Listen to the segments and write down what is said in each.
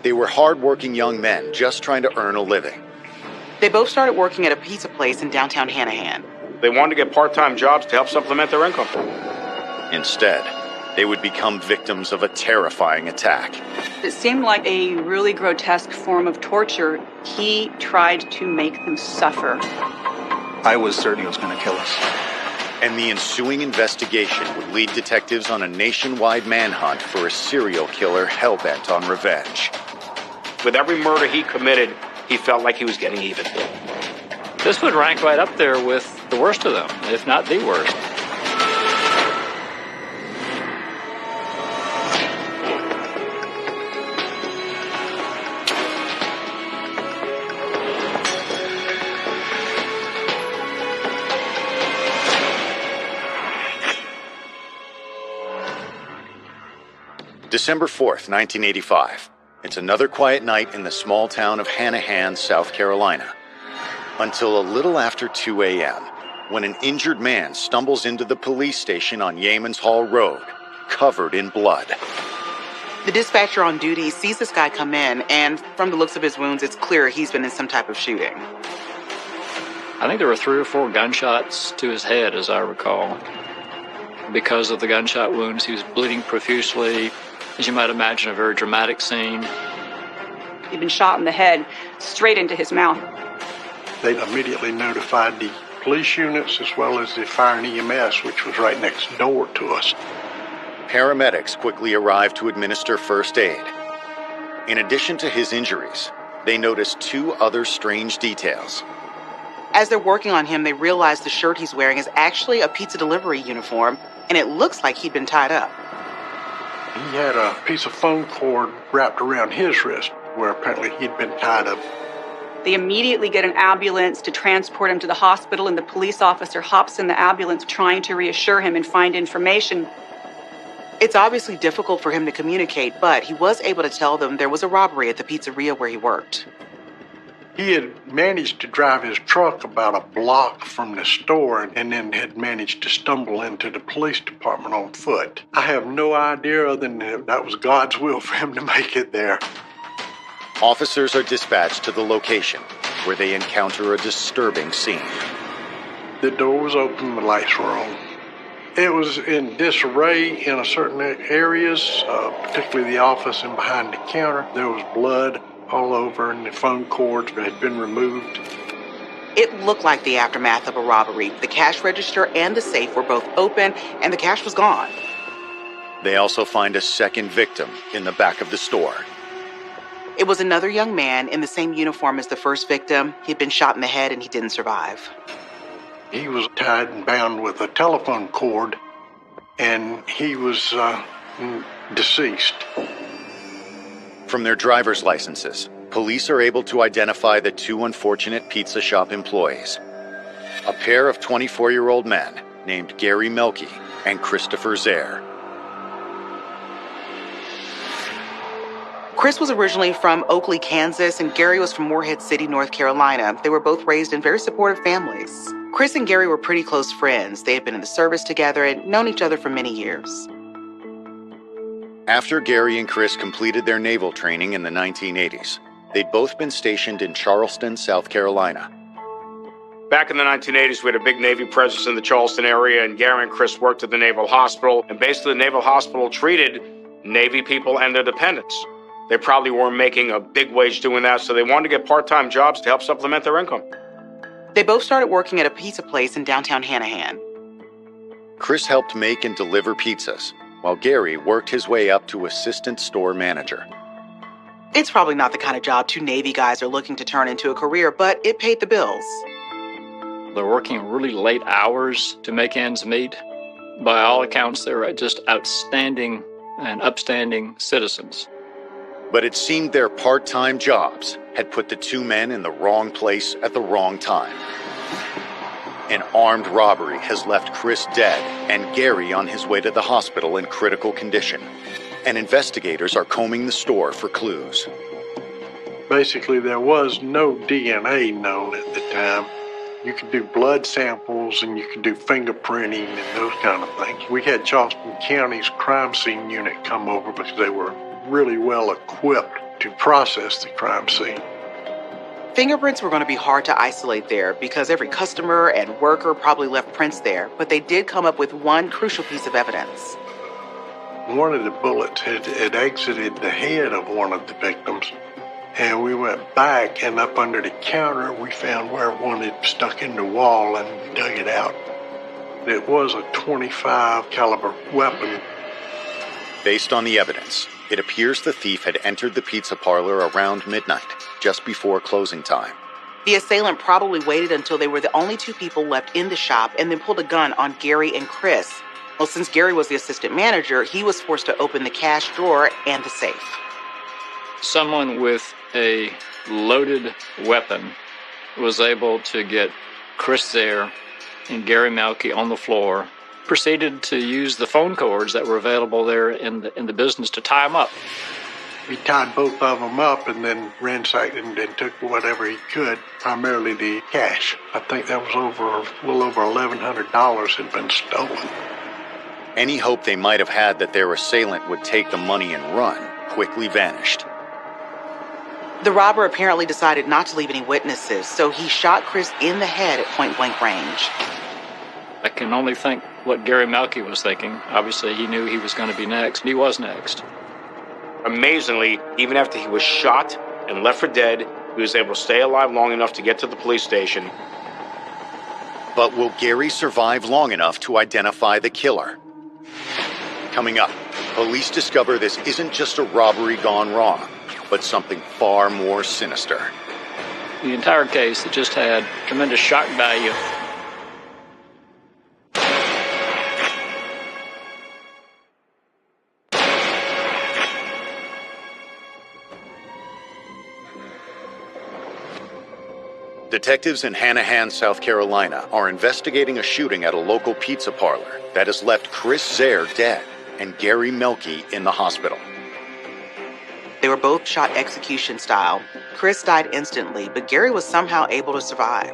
They were hard-working young men just trying to earn a living. They both started working at a pizza place in downtown Hanahan. They wanted to get part-time jobs to help supplement their income. Instead, they would become victims of a terrifying attack. It seemed like a really grotesque form of torture. He tried to make them suffer. I was certain he was going to kill us. And the ensuing investigation would lead detectives on a nationwide manhunt for a serial killer hell-bent on revenge. With every murder he committed, he felt like he was getting even. This would rank right up there with the worst of them, if not the worst. December 4th, 1985. It's another quiet night in the small town of Hanahan, South Carolina. Until a little after 2 a.m., when an injured man stumbles into the police station on Yeamans Hall Road, covered in blood. The dispatcher on duty sees this guy come in, and from the looks of his wounds, it's clear he's been in some type of shooting. I think there were 3 or 4 gunshots to his head, as I recall. Because of the gunshot wounds, he was bleeding profusely. As you might imagine, a very dramatic scene. He'd been shot in the head, straight into his mouth. They immediately notified the police units as well as the fire and EMS, which was right next door to us. Paramedics quickly arrived to administer first aid. In addition to his injuries, they noticed 2 other strange details. As they're working on him, they realize the shirt he's wearing is actually a pizza delivery uniform, and it looks like he'd been tied up. He had a piece of phone cord wrapped around his wrist, where apparently he'd been tied up. They immediately get an ambulance to transport him to the hospital, and the police officer hops in the ambulance trying to reassure him and find information. It's obviously difficult for him to communicate, but he was able to tell them there was a robbery at the pizzeria where he worked. He had managed to drive his truck about a block from the store and then had managed to stumble into the police department on foot. I have no idea other than that was God's will for him to make it there. Officers are dispatched to the location, where they encounter a disturbing scene. The door was open, the lights were on. It was in disarray in certain areas, particularly the office and behind the counter. There was blood all over, and the phone cords had been removed. It looked like the aftermath of a robbery. The cash register and the safe were both open, and the cash was gone. They also find a second victim in the back of the store. It was another young man in the same uniform as the first victim. He'd been shot in the head, and he didn't survive. He was tied and bound with a telephone cord, and he was deceased. From their driver's licenses, police are able to identify the 2 unfortunate pizza shop employees. A pair of 24-year-old men named Gary Melky and Christopher Zare. Chris was originally from Oakley, Kansas, and Gary was from Morehead City, North Carolina. They were both raised in very supportive families. Chris and Gary were pretty close friends. They had been in the service together and known each other for many years. After Gary and Chris completed their naval training in the 1980s, they'd both been stationed in Charleston, South Carolina. Back in the 1980s, we had a big Navy presence in the Charleston area, and Gary and Chris worked at the Naval Hospital, and basically the Naval Hospital treated Navy people and their dependents. They probably weren't making a big wage doing that, so they wanted to get part-time jobs to help supplement their income. They both started working at a pizza place in downtown Hanahan. Chris helped make and deliver pizzas, while Gary worked his way up to assistant store manager. It's probably not the kind of job 2 Navy guys are looking to turn into a career, but it paid the bills. They're working really late hours to make ends meet. By all accounts, they were just outstanding and upstanding citizens. But it seemed their part-time jobs had put the 2 men in the wrong place at the wrong time. An armed robbery has left Chris dead and Gary on his way to the hospital in critical condition, and investigators are combing the store for clues. Basically, there was no DNA known at the time. You could do blood samples and you could do fingerprinting and those kind of things. We had Charleston County's crime scene unit come over because they were really well equipped to process the crime scene. Fingerprints were going to be hard to isolate there because every customer and worker probably left prints there, but they did come up with one crucial piece of evidence. One of the bullets had exited the head of one of the victims, and we went back, and up under the counter we found where one had stuck in the wall, and we dug it out. It was a .25 caliber weapon. Based on the evidence, it appears the thief had entered the pizza parlor around midnight, just before closing time. The assailant probably waited until they were the only two people left in the shop and then pulled a gun on Gary and Chris. Well, since Gary was the assistant manager, he was forced to open the cash drawer and the safe. Someone with a loaded weapon was able to get Chris there and Gary Melky on the floor, proceeded to use the phone cords that were available there in the business to tie them up. He tied both of them up and then ransacked and took whatever he could, primarily the cash. I think that was a little over $1,100 had been stolen. Any hope they might have had that their assailant would take the money and run quickly vanished. The robber apparently decided not to leave any witnesses, so he shot Chris in the head at point-blank range. I can only think what Gary Melky was thinking. Obviously, he knew he was going to be next, and he was next. Amazingly, even after he was shot and left for dead, he was able to stay alive long enough to get to the police station. But will Gary survive long enough to identify the killer? Coming up, police discover this isn't just a robbery gone wrong, but something far more sinister. The entire case, it just had tremendous shock value. Detectives in Hanahan, South Carolina are investigating a shooting at a local pizza parlor that has left Chris Zare dead and Gary Melky in the hospital. They were both shot execution style. Chris died instantly, but Gary was somehow able to survive.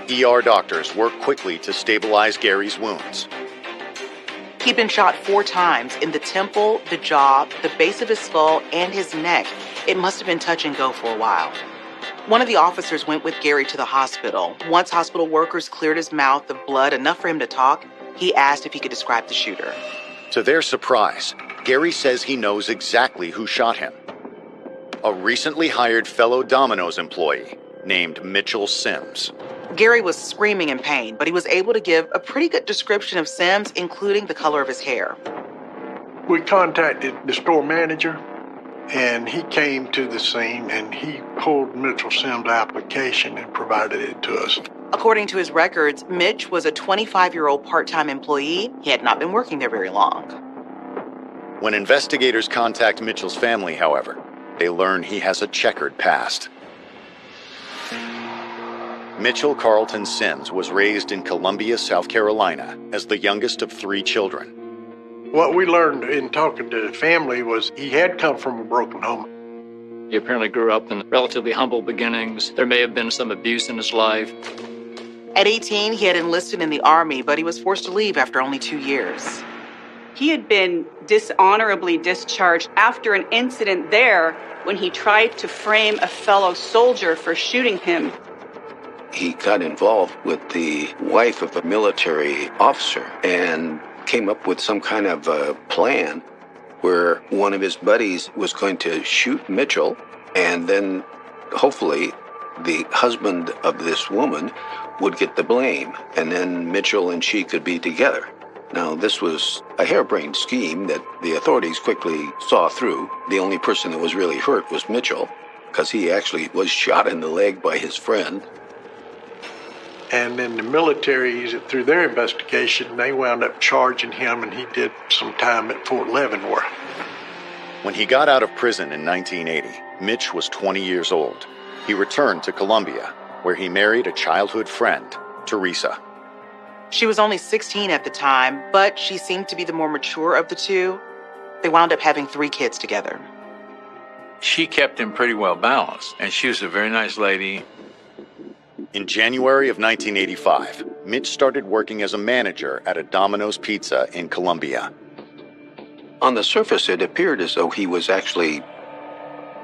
ER doctors worked quickly to stabilize Gary's wounds. He'd been shot 4 times in the temple, the jaw, the base of his skull, and his neck. It must have been touch and go for a while. One of the officers went with Gary to the hospital. Once hospital workers cleared his mouth of blood enough for him to talk, he asked if he could describe the shooter. To their surprise, Gary says he knows exactly who shot him. A recently hired fellow Domino's employee named Mitchell Sims. Gary was screaming in pain, but he was able to give a pretty good description of Sims, including the color of his hair. We contacted the store manager, and he came to the scene, and he pulled Mitchell Sims' application and provided it to us. According to his records, Mitch was a 25-year-old part-time employee. He had not been working there very long. When investigators contact Mitchell's family, however, they learn he has a checkered past. Mitchell Carlton Sims was raised in Columbia, South Carolina, as the youngest of 3 children. What we learned in talking to the family was he had come from a broken home. He apparently grew up in relatively humble beginnings. There may have been some abuse in his life. At 18, he had enlisted in the Army, but he was forced to leave after only 2 years. He had been dishonorably discharged after an incident there when he tried to frame a fellow soldier for shooting him. He got involved with the wife of a military officer and came up with some kind of a plan where one of his buddies was going to shoot Mitchell, and then hopefully the husband of this woman would get the blame, and then Mitchell and she could be together. Now, this was a harebrained scheme that the authorities quickly saw through. The only person that was really hurt was Mitchell, because he actually was shot in the leg by his friend. And then the military, through their investigation, they wound up charging him, and he did some time at Fort Leavenworth. When he got out of prison in 1980, Mitch was 20 years old. He returned to Columbia, where he married a childhood friend, Teresa. She was only 16 at the time, but she seemed to be the more mature of the two. They wound up having 3 kids together. She kept him pretty well balanced, and she was a very nice lady. In January of 1985, Mitch started working as a manager at a Domino's Pizza in Columbia. On the surface, it appeared as though he was actually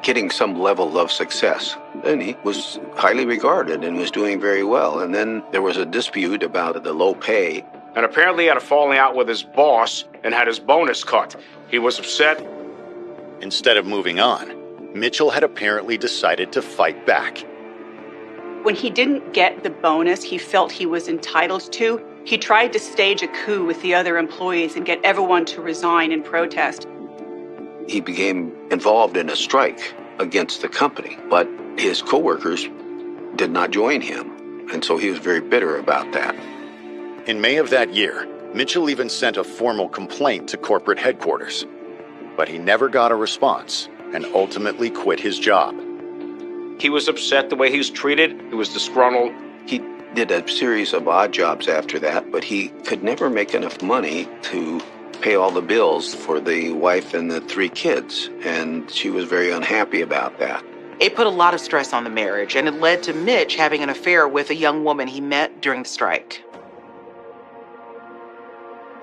getting some level of success. And he was highly regarded and was doing very well. And then there was a dispute about the low pay. And apparently he had a falling out with his boss and had his bonus cut. He was upset. Instead of moving on, Mitchell had apparently decided to fight back. When he didn't get the bonus he felt he was entitled to, he tried to stage a coup with the other employees and get everyone to resign in protest. He became involved in a strike against the company, but his coworkers did not join him, and so he was very bitter about that. In May of that year, Mitchell even sent a formal complaint to corporate headquarters, but he never got a response and ultimately quit his job. He was upset the way he was treated. He was disgruntled. He did a series of odd jobs after that, but he could never make enough money to pay all the bills for the wife and the 3 kids, and she was very unhappy about that. It put a lot of stress on the marriage, and it led to Mitch having an affair with a young woman he met during the strike.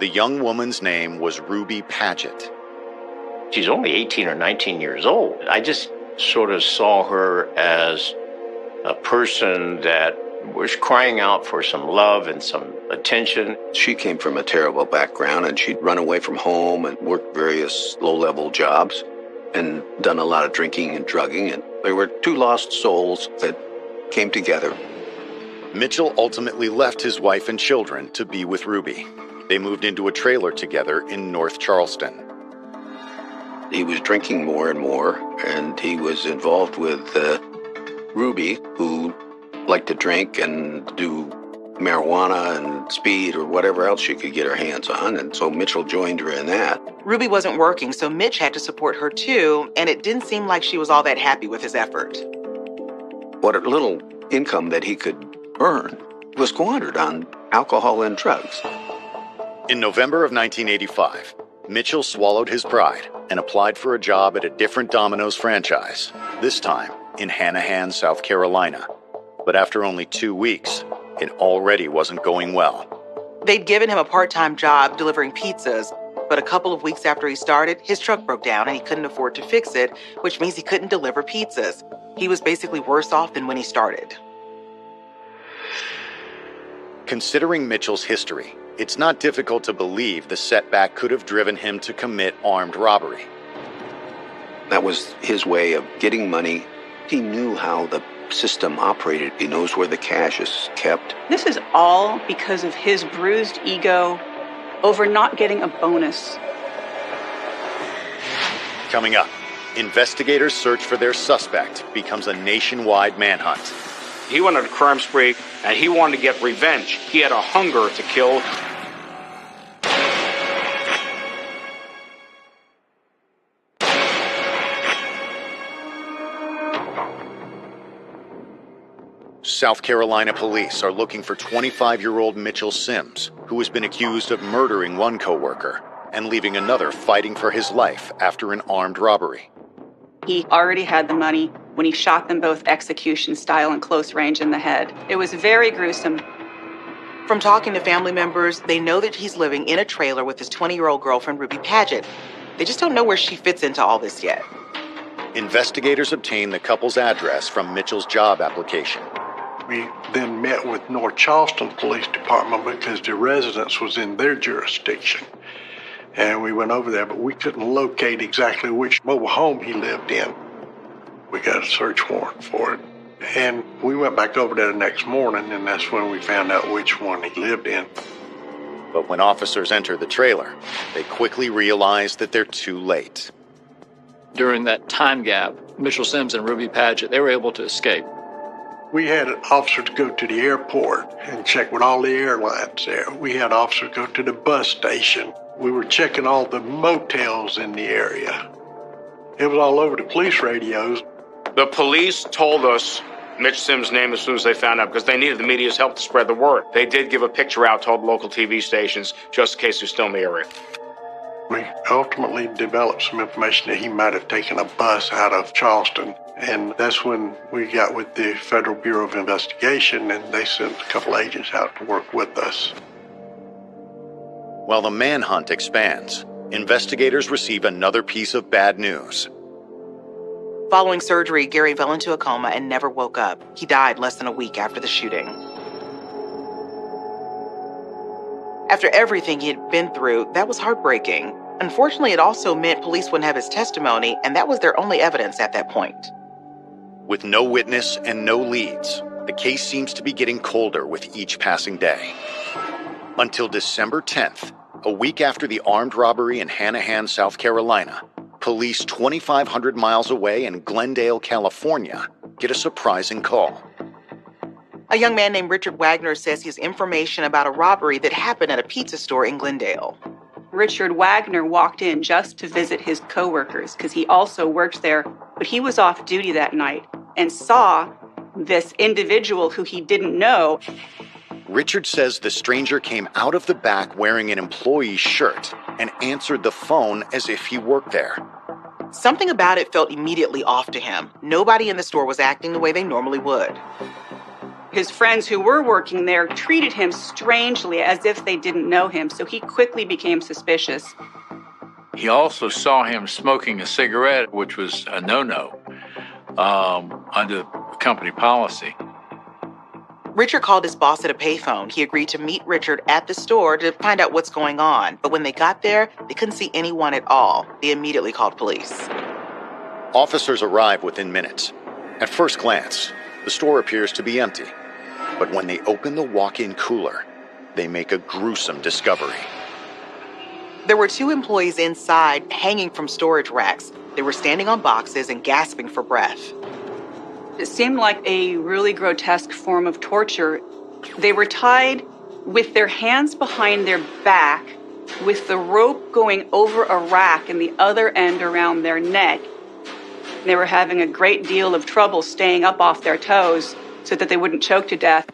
The young woman's name was Ruby Paget. She's only 18 or 19 years old. I just sort of saw her as a person that was crying out for some love and some attention. She came from a terrible background, and she'd run away from home and worked various low-level jobs and done a lot of drinking and drugging, and there were 2 lost souls that came together. Mitchell ultimately left his wife and children to be with Ruby. They moved into a trailer together in North Charleston. He was drinking more and more, and he was involved with Ruby, who liked to drink and do marijuana and speed or whatever else she could get her hands on, and so Mitchell joined her in that. Ruby wasn't working, so Mitch had to support her too, and it didn't seem like she was all that happy with his effort. What little income that he could earn was squandered on alcohol and drugs. In November of 1985, Mitchell swallowed his pride and applied for a job at a different Domino's franchise, this time in Hanahan, South Carolina. But after only 2 weeks, it already wasn't going well. They'd given him a part-time job delivering pizzas, but a couple of weeks after he started, his truck broke down and he couldn't afford to fix it, which means he couldn't deliver pizzas. He was basically worse off than when he started. Considering Mitchell's history, it's not difficult to believe the setback could have driven him to commit armed robbery. That was his way of getting money. He knew how the system operated. He knows where the cash is kept. This is all because of his bruised ego over not getting a bonus. Coming up, investigators' search for their suspect becomes a nationwide manhunt. He went on a crime spree, and he wanted to get revenge. He had a hunger to kill. South Carolina police are looking for 25-year-old Mitchell Sims, who has been accused of murdering one coworker and leaving another fighting for his life after an armed robbery. He already had the money when he shot them both execution style and close range in the head. It was very gruesome. From talking to family members, they know that he's living in a trailer with his 20-year-old girlfriend, Ruby Paget. They just don't know where she fits into all this yet. Investigators obtain the couple's address from Mitchell's job application. We then met with North Charleston Police Department because the residence was in their jurisdiction. And we went over there, but we couldn't locate exactly which mobile home he lived in. We got a search warrant for it. And we went back over there the next morning, and that's when we found out which one he lived in. But when officers enter the trailer, they quickly realize that they're too late. During that time gap, Mitchell Sims and Ruby Paget, they were able to escape. We had officers go to the airport and check with all the airlines there. We had officers go to the bus station. We were checking all the motels in the area. It was all over the police radios. The police told us Mitch Sims' name as soon as they found out because they needed the media's help to spread the word. They did give a picture out to all the local TV stations just in case they're still in the area. We ultimately developed some information that he might have taken a bus out of Charleston. And that's when we got with the Federal Bureau of Investigation, and they sent a couple agents out to work with us. While the manhunt expands, investigators receive another piece of bad news. Following surgery, Gary fell into a coma and never woke up. He died less than a week after the shooting. After everything he had been through, that was heartbreaking. Unfortunately, it also meant police wouldn't have his testimony, and that was their only evidence at that point. With no witness and no leads, the case seems to be getting colder with each passing day. Until December 10th, a week after the armed robbery in Hanahan, South Carolina, police 2,500 miles away in Glendale, California, get a surprising call. A young man named Richard Wagner says he has information about a robbery that happened at a pizza store in Glendale. Richard Wagner walked in just to visit his coworkers because he also worked there, but he was off duty that night and saw this individual who he didn't know. Richard says the stranger came out of the back wearing an employee's shirt and answered the phone as if he worked there. Something about it felt immediately off to him. Nobody in the store was acting the way they normally would. His friends who were working there treated him strangely as if they didn't know him, so he quickly became suspicious. He also saw him smoking a cigarette, which was a no-no under company policy. Richard called his boss at a payphone. He agreed to meet Richard at the store to find out what's going on. But when they got there, they couldn't see anyone at all. They immediately called police. Officers arrive within minutes. At first glance, the store appears to be empty. But when they open the walk-in cooler, they make a gruesome discovery. There were 2 employees inside, hanging from storage racks. They were standing on boxes and gasping for breath. It seemed like a really grotesque form of torture. They were tied with their hands behind their back, with the rope going over a rack and the other end around their neck. They were having a great deal of trouble staying up off their toes so that they wouldn't choke to death.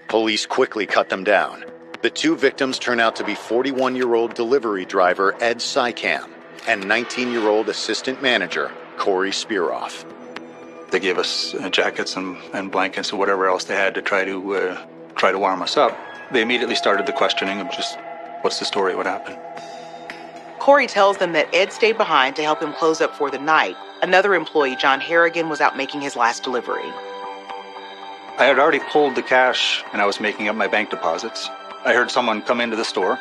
Police quickly cut them down. The 2 victims turn out to be 41-year-old delivery driver Ed Sykam and 19-year-old assistant manager Corey Spearoff. They gave us jackets and blankets and whatever else they had to try to warm us up. They immediately started the questioning of just, what's the story, what happened? Corey tells them that Ed stayed behind to help him close up for the night. Another employee, John Harrigan, was out making his last delivery. I had already pulled the cash and I was making up my bank deposits. I heard someone come into the store.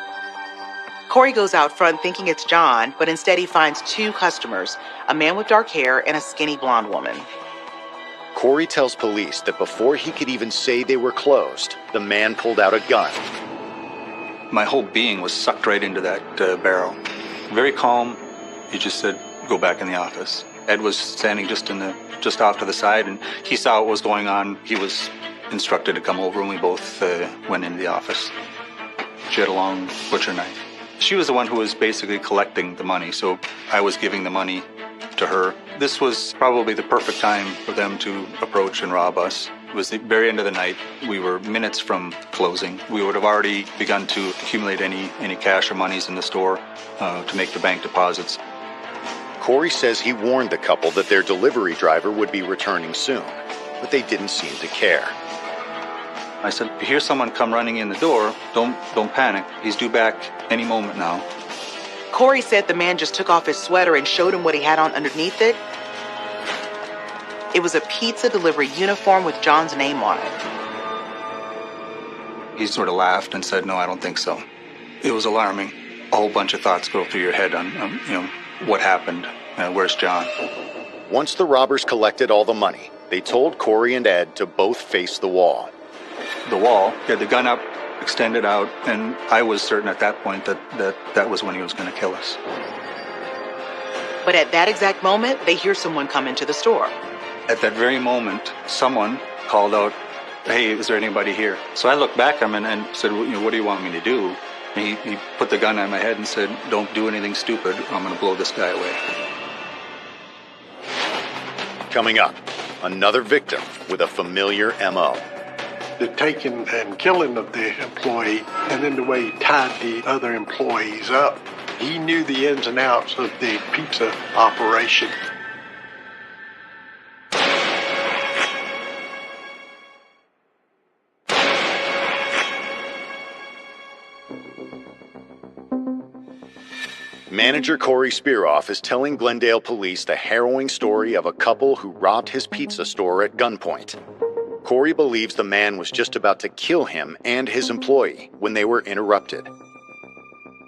Corey goes out front thinking it's John, but instead he finds 2 customers, a man with dark hair and a skinny blonde woman. Corey tells police that before he could even say they were closed, the man pulled out a gun. My whole being was sucked right into that barrel. Very calm. He just said, go back in the office. Ed was standing just off to the side, and he saw what was going on. He was instructed to come over, and we both went into the office. She had a long butcher knife. She was the one who was basically collecting the money, so I was giving the money to her. This was probably the perfect time for them to approach and rob us. It was the very end of the night. We were minutes from closing. We would have already begun to accumulate any cash or monies in the store to make the bank deposits. Corey says he warned the couple that their delivery driver would be returning soon, but they didn't seem to care. I said, if you hear someone come running in the door, don't panic. He's due back any moment now. Corey said the man just took off his sweater and showed him what he had on underneath it. It was a pizza delivery uniform with John's name on it. He sort of laughed and said, no, I don't think so. It was alarming. A whole bunch of thoughts go through your head on, what happened, where's John? Once the robbers collected all the money, they told Corey and Ed to both face the wall. The wall, he had the gun up, extended out, and I was certain at that point that was when he was going to kill us. But at that exact moment, they hear someone come into the store. At that very moment, someone called out, hey, is there anybody here? So I looked back at him and said, what do you want me to do? And he put the gun on my head and said, don't do anything stupid, or I'm going to blow this guy away. Coming up, another victim with a familiar M.O. The taking and killing of the employee, and then the way he tied the other employees up. He knew the ins and outs of the pizza operation. Manager Corey Spearoff is telling Glendale police the harrowing story of a couple who robbed his pizza store at gunpoint. Corey believes the man was just about to kill him and his employee when they were interrupted.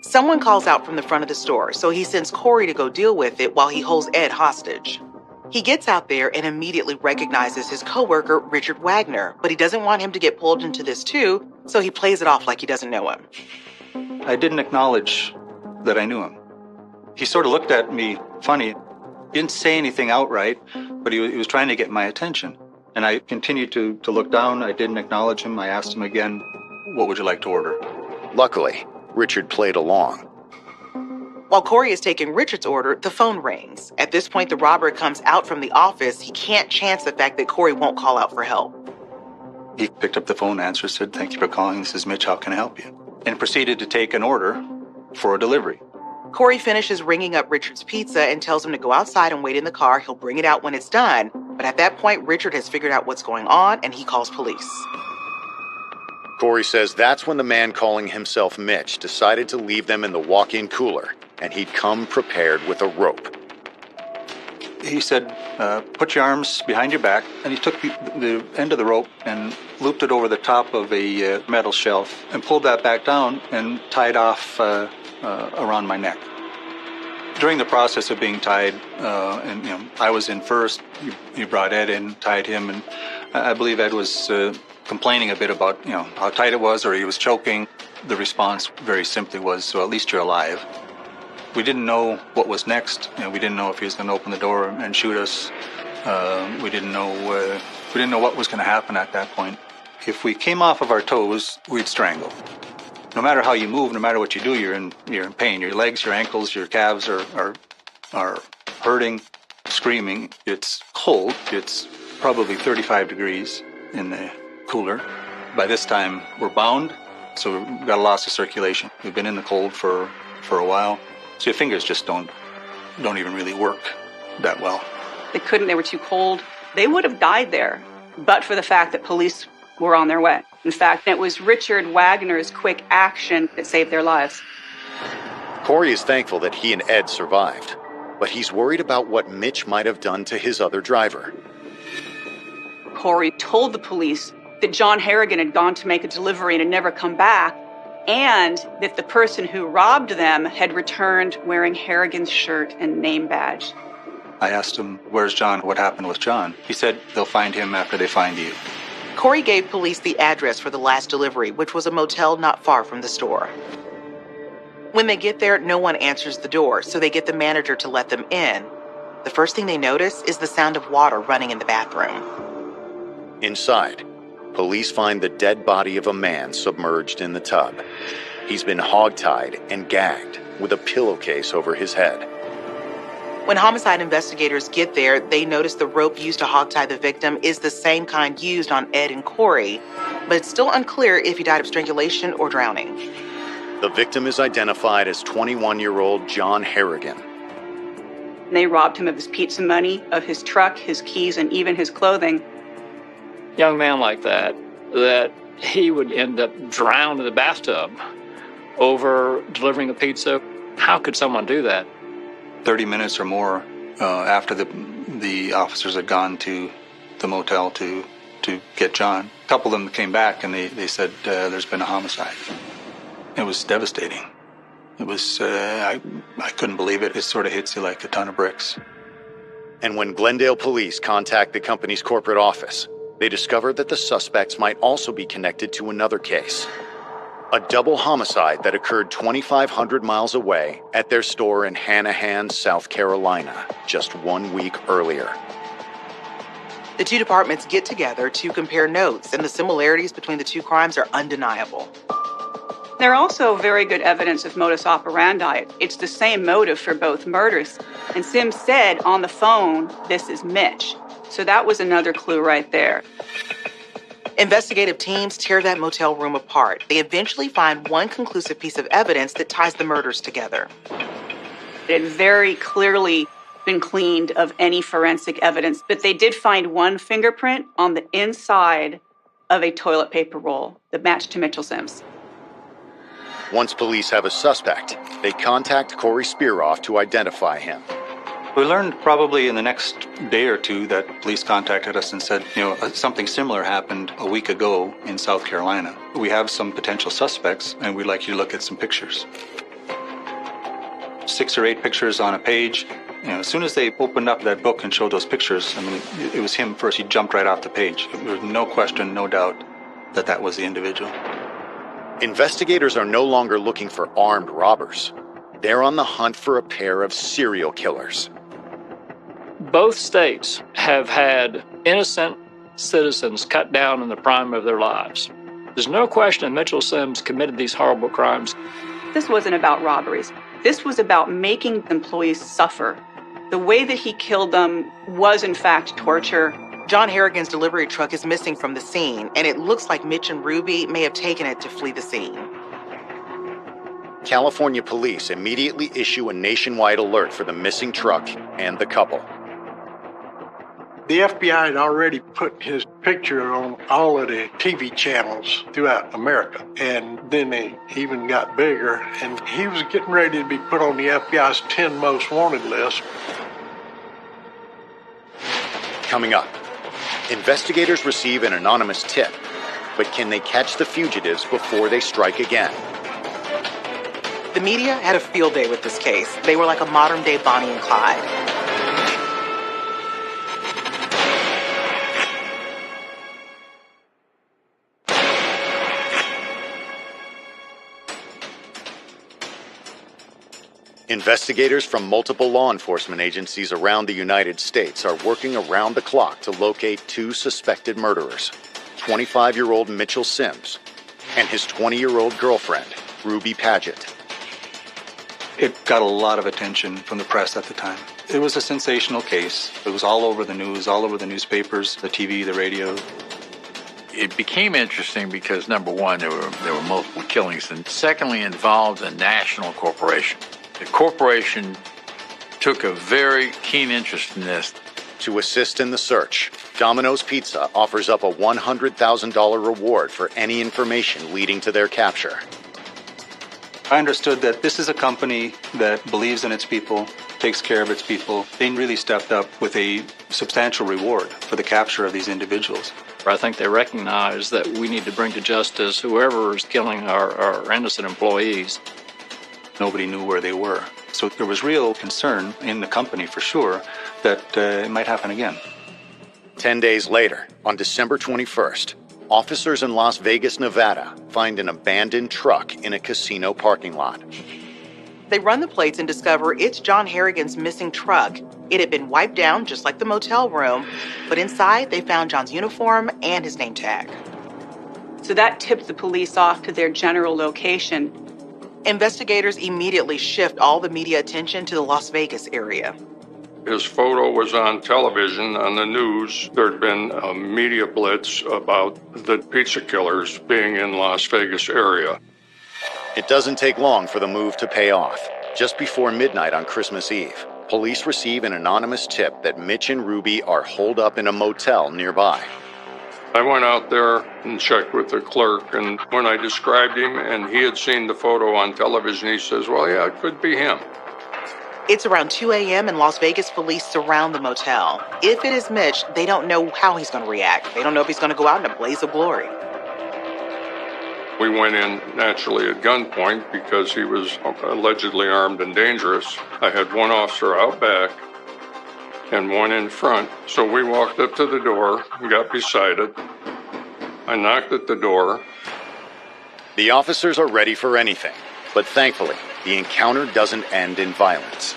Someone calls out from the front of the store, so he sends Corey to go deal with it while he holds Ed hostage. He gets out there and immediately recognizes his coworker, Richard Wagner, but he doesn't want him to get pulled into this too, so he plays it off like he doesn't know him. I didn't acknowledge that I knew him. He sort of looked at me funny. He didn't say anything outright, but he was trying to get my attention. And I continued to look down. I didn't acknowledge him. I asked him again, "What would you like to order?" Luckily, Richard played along. While Corey is taking Richard's order, the phone rings. At this point, the robber comes out from the office. He can't chance the fact that Corey won't call out for help. He picked up the phone, answered, said, "Thank you for calling. This is Mitch. How can I help you?" And proceeded to take an order for a delivery. Corey finishes ringing up Richard's pizza and tells him to go outside and wait in the car. He'll bring it out when it's done. But at that point, Richard has figured out what's going on and he calls police. Corey says that's when the man calling himself Mitch decided to leave them in the walk-in cooler, and he'd come prepared with a rope. He said, "Put your arms behind your back," and he took the end of the rope and looped it over the top of a metal shelf and pulled that back down and tied off around my neck. During the process of being tied, and I was in first, he brought Ed in, tied him, and I believe Ed was complaining a bit about how tight it was, or he was choking. The response very simply was, "So at least you're alive." We didn't know what was next. We didn't know if he was going to open the door and shoot us. We didn't know what was going to happen at that point. If we came off of our toes, we'd strangle. No matter how you move, no matter what you do, you're in pain. Your legs, your ankles, your calves are hurting, screaming. It's cold. It's probably 35 degrees in the cooler. By this time, we're bound, so we've got a loss of circulation. We've been in the cold for a while. So your fingers just don't even really work that well. They couldn't, they were too cold. They would have died there, but for the fact that police were on their way. In fact, it was Richard Wagner's quick action that saved their lives. Corey is thankful that he and Ed survived, but he's worried about what Mitch might have done to his other driver. Corey told the police that John Harrigan had gone to make a delivery and had never come back, and that the person who robbed them had returned wearing Harrigan's shirt and name badge. I asked him, "Where's John? What happened with John?" He said, "They'll find him after they find you." Corey gave police the address for the last delivery, which was a motel not far from the store. When they get there, no one answers the door, so they get the manager to let them in. The first thing they notice is the sound of water running in the bathroom. Inside, police find the dead body of a man submerged in the tub. He's been hogtied and gagged with a pillowcase over his head. When homicide investigators get there, they notice the rope used to hogtie the victim is the same kind used on Ed and Corey, but it's still unclear if he died of strangulation or drowning. The victim is identified as 21-year-old John Harrigan. They robbed him of his pizza money, of his truck, his keys, and even his clothing. Young man like that he would end up drowned in the bathtub over delivering a pizza. How could someone do that? 30 minutes or more after the officers had gone to the motel to get John, a couple of them came back and they said there's been a homicide. It was devastating. It was, I couldn't believe it. It sort of hits you like a ton of bricks. And when Glendale police contact the company's corporate office, they discover that the suspects might also be connected to another case. A double homicide that occurred 2,500 miles away at their store in Hanahan, South Carolina, just 1 week earlier. The two departments get together to compare notes, and the similarities between the two crimes are undeniable. There are also very good evidence of modus operandi. It's the same motive for both murders. And Sims said on the phone, "This is Mitch." So that was another clue right there. Investigative teams tear that motel room apart. They eventually find one conclusive piece of evidence that ties the murders together. It had very clearly been cleaned of any forensic evidence, but they did find one fingerprint on the inside of a toilet paper roll that matched to Mitchell Sims. Once police have a suspect, they contact Corey Spearoff to identify him. We learned probably in the next day or two that police contacted us and said, something similar happened a week ago in South Carolina. We have some potential suspects, and we'd like you to look at some pictures. 6 or 8 pictures on a page. As soon as they opened up that book and showed those pictures, it was him first. He jumped right off the page. There was no question, no doubt that that was the individual. Investigators are no longer looking for armed robbers. They're on the hunt for a pair of serial killers. Both states have had innocent citizens cut down in the prime of their lives. There's no question that Mitchell Sims committed these horrible crimes. This wasn't about robberies. This was about making employees suffer. The way that he killed them was, in fact, torture. John Harrigan's delivery truck is missing from the scene, and it looks like Mitch and Ruby may have taken it to flee the scene. California police immediately issue a nationwide alert for the missing truck and the couple. The FBI had already put his picture on all of the TV channels throughout America. And then they even got bigger, and he was getting ready to be put on the FBI's 10 most wanted list. Coming up, investigators receive an anonymous tip, but can they catch the fugitives before they strike again? The media had a field day with this case. They were like a modern-day Bonnie and Clyde. Investigators from multiple law enforcement agencies around the United States are working around the clock to locate 2 suspected murderers, 25-year-old Mitchell Sims and his 20-year-old girlfriend, Ruby Paget. It got a lot of attention from the press at the time. It was a sensational case. It was all over the news, all over the newspapers, the TV, the radio. It became interesting because, number one, there were multiple killings, and secondly, involved a national corporation. The corporation took a very keen interest in this. To assist in the search, Domino's Pizza offers up a $100,000 reward for any information leading to their capture. I understood that this is a company that believes in its people, takes care of its people. They really stepped up with a substantial reward for the capture of these individuals. I think they recognize that we need to bring to justice whoever is killing our innocent employees. Nobody knew where they were. So there was real concern in the company, for sure, that it might happen again. 10 days later, on December 21st, officers in Las Vegas, Nevada, find an abandoned truck in a casino parking lot. They run the plates and discover it's John Harrigan's missing truck. It had been wiped down just like the motel room, but inside they found John's uniform and his name tag. So that tipped the police off to their general location. Investigators immediately shift all the media attention to the Las Vegas area. His photo was on television, on the news. There'd been a media blitz about the pizza killers being in Las Vegas area. It doesn't take long for the move to pay off. Just before midnight on Christmas Eve, police receive an anonymous tip that Mitch and Ruby are holed up in a motel nearby. I went out there and checked with the clerk, and when I described him and he had seen the photo on television, he says, well, yeah, it could be him. It's around 2 a.m. and Las Vegas police surround the motel. If it is Mitch, they don't know how he's going to react. They don't know if he's going to go out in a blaze of glory. We went in naturally at gunpoint because he was allegedly armed and dangerous. I had one officer out back and one in front. So we walked up to the door and got beside it. I knocked at the door. The officers are ready for anything, but thankfully, the encounter doesn't end in violence.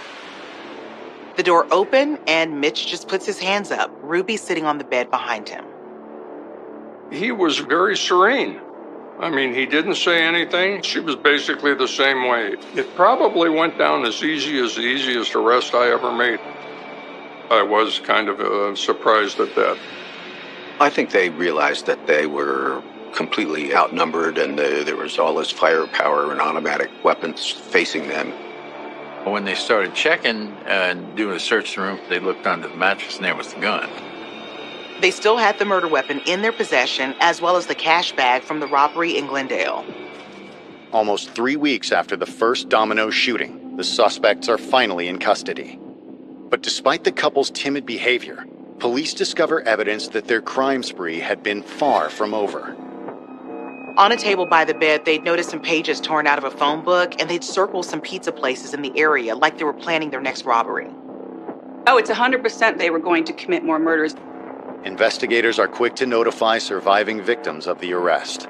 The door opened and Mitch just puts his hands up. Ruby's sitting on the bed behind him. He was very serene. I mean, he didn't say anything. She was basically the same way. It probably went down as the easiest arrest I ever made. I was kind of surprised at that. I think they realized that they were completely outnumbered and there was all this firepower and automatic weapons facing them. When they started checking and doing a search of the room, they looked under the mattress and there was the gun. They still had the murder weapon in their possession, as well as the cash bag from the robbery in Glendale. Almost 3 weeks after the first domino shooting, the suspects are finally in custody. But despite the couple's timid behavior, police discover evidence that their crime spree had been far from over. On a table by the bed, they'd noticed some pages torn out of a phone book, and they'd circled some pizza places in the area like they were planning their next robbery. Oh, it's 100% they were going to commit more murders. Investigators are quick to notify surviving victims of the arrest.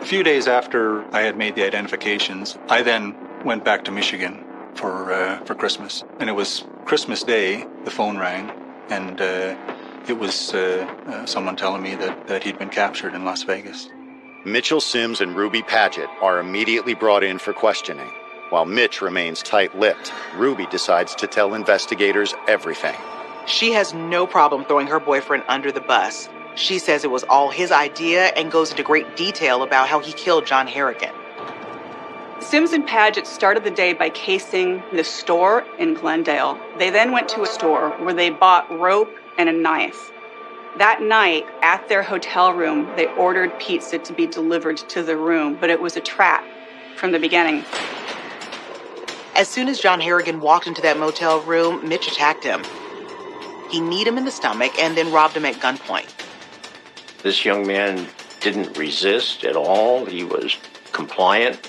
A few days after I had made the identifications, I then went back to Michigan for Christmas. And it was Christmas Day, the phone rang, and it was someone telling me that he'd been captured in Las Vegas. Mitchell Sims and Ruby Paget are immediately brought in for questioning. While Mitch remains tight-lipped, Ruby decides to tell investigators everything. She has no problem throwing her boyfriend under the bus. She says it was all his idea and goes into great detail about how he killed John Harrigan. Sims and Paget started the day by casing the store in Glendale. They then went to a store where they bought rope and a knife. That night, at their hotel room, they ordered pizza to be delivered to the room, but it was a trap from the beginning. As soon as John Harrigan walked into that motel room, Mitch attacked him. He kneed him in the stomach and then robbed him at gunpoint. This young man didn't resist at all. He was compliant.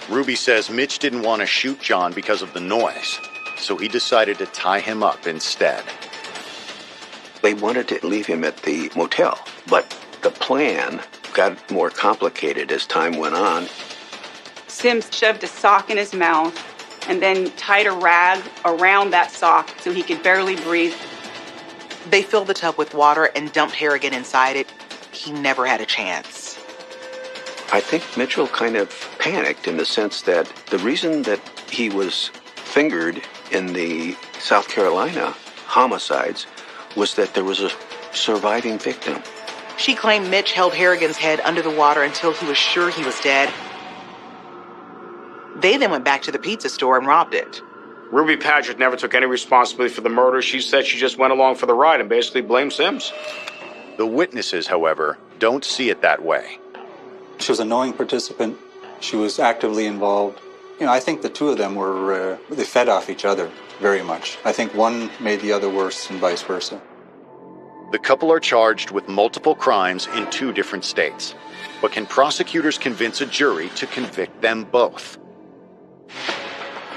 Ruby says Mitch didn't want to shoot John because of the noise, so he decided to tie him up instead. They wanted to leave him at the motel, but the plan got more complicated as time went on. Sims shoved a sock in his mouth and then tied a rag around that sock so he could barely breathe. They filled the tub with water and dumped Harrigan inside it. He never had a chance. I think Mitchell kind of panicked in the sense that the reason that he was fingered in the South Carolina homicides was that there was a surviving victim. She claimed Mitch held Harrigan's head under the water until he was sure he was dead. They then went back to the pizza store and robbed it. Ruby Paget never took any responsibility for the murder. She said she just went along for the ride and basically blamed Sims. The witnesses, however, don't see it that way. She was a knowing participant. She was actively involved. I think the two of them they fed off each other very much. I think one made the other worse and vice versa. The couple are charged with multiple crimes in 2 different states. But can prosecutors convince a jury to convict them both?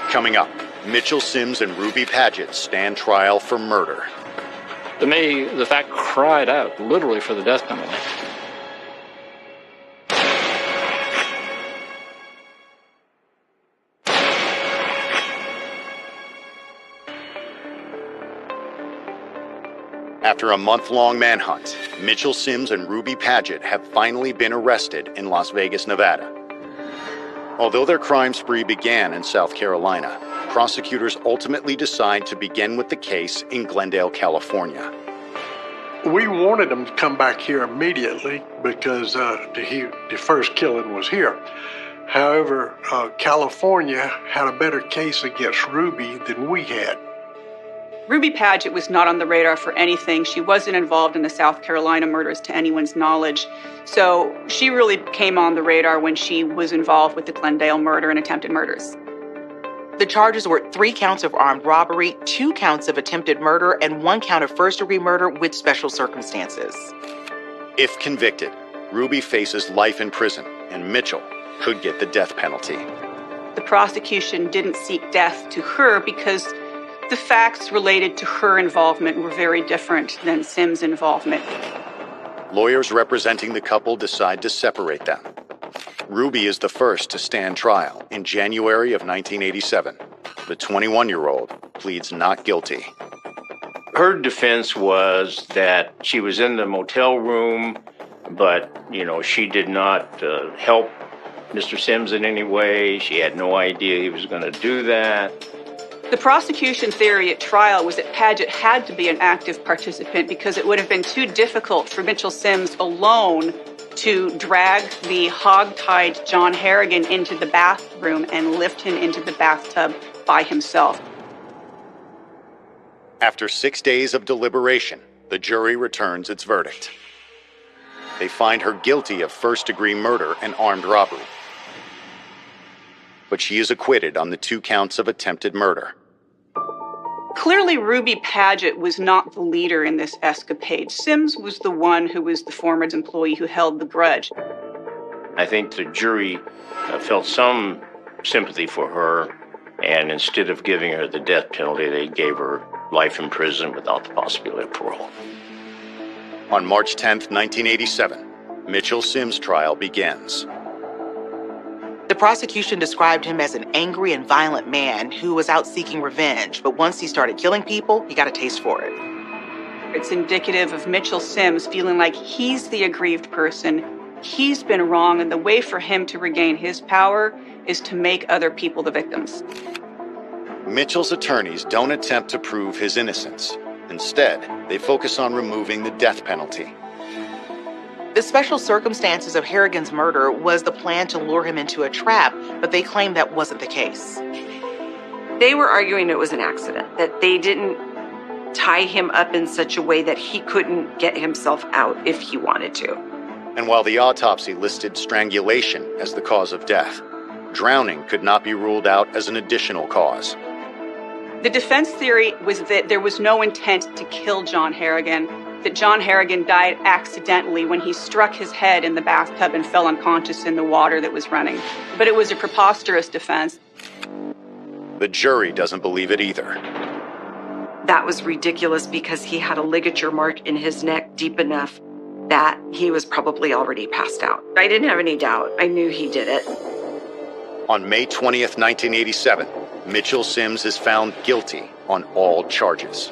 Coming up, Mitchell Sims and Ruby Paget stand trial for murder. To me, the fact cried out literally for the death penalty. After a month-long manhunt, Mitchell Sims and Ruby Paget have finally been arrested in Las Vegas, Nevada. Although their crime spree began in South Carolina, prosecutors ultimately decide to begin with the case in Glendale, California. We wanted them to come back here immediately because the first killing was here. However, California had a better case against Ruby than we had. Ruby Paget was not on the radar for anything. She wasn't involved in the South Carolina murders to anyone's knowledge. So she really came on the radar when she was involved with the Glendale murder and attempted murders. The charges were 3 counts of armed robbery, 2 counts of attempted murder, and 1 count of first-degree murder with special circumstances. If convicted, Ruby faces life in prison, and Mitchell could get the death penalty. The prosecution didn't seek death to her because the facts related to her involvement were very different than Sims' involvement. Lawyers representing the couple decide to separate them. Ruby is the first to stand trial in January of 1987. The 21-year-old pleads not guilty. Her defense was that she was in the motel room, but, she did not help Mr. Sims in any way. She had no idea he was going to do that. The prosecution theory at trial was that Paget had to be an active participant because it would have been too difficult for Mitchell Sims alone to drag the hog-tied John Harrigan into the bathroom and lift him into the bathtub by himself. After 6 days of deliberation, the jury returns its verdict. They find her guilty of first-degree murder and armed robbery. but she is acquitted on the 2 counts of attempted murder. Clearly, Ruby Paget was not the leader in this escapade. Sims was the one who was the former employee who held the grudge. I think the jury felt some sympathy for her, and instead of giving her the death penalty, they gave her life in prison without the possibility of parole. On March 10th, 1987, Mitchell Sims' trial begins. The prosecution described him as an angry and violent man who was out seeking revenge, but once he started killing people, he got a taste for it. It's indicative of Mitchell Sims feeling like he's the aggrieved person. He's been wrong, and the way for him to regain his power is to make other people the victims. Mitchell's attorneys don't attempt to prove his innocence. Instead, they focus on removing the death penalty. The special circumstances of Harrigan's murder was the plan to lure him into a trap, but they claim that wasn't the case. They were arguing it was an accident, that they didn't tie him up in such a way that he couldn't get himself out if he wanted to. And while the autopsy listed strangulation as the cause of death, drowning could not be ruled out as an additional cause. The defense theory was that there was no intent to kill John Harrigan, that John Harrigan died accidentally when he struck his head in the bathtub and fell unconscious in the water that was running. But it was a preposterous defense. The jury doesn't believe it either. That was ridiculous because he had a ligature mark in his neck deep enough that he was probably already passed out. I didn't have any doubt. I knew he did it. On May 20th, 1987, Mitchell Sims is found guilty on all charges.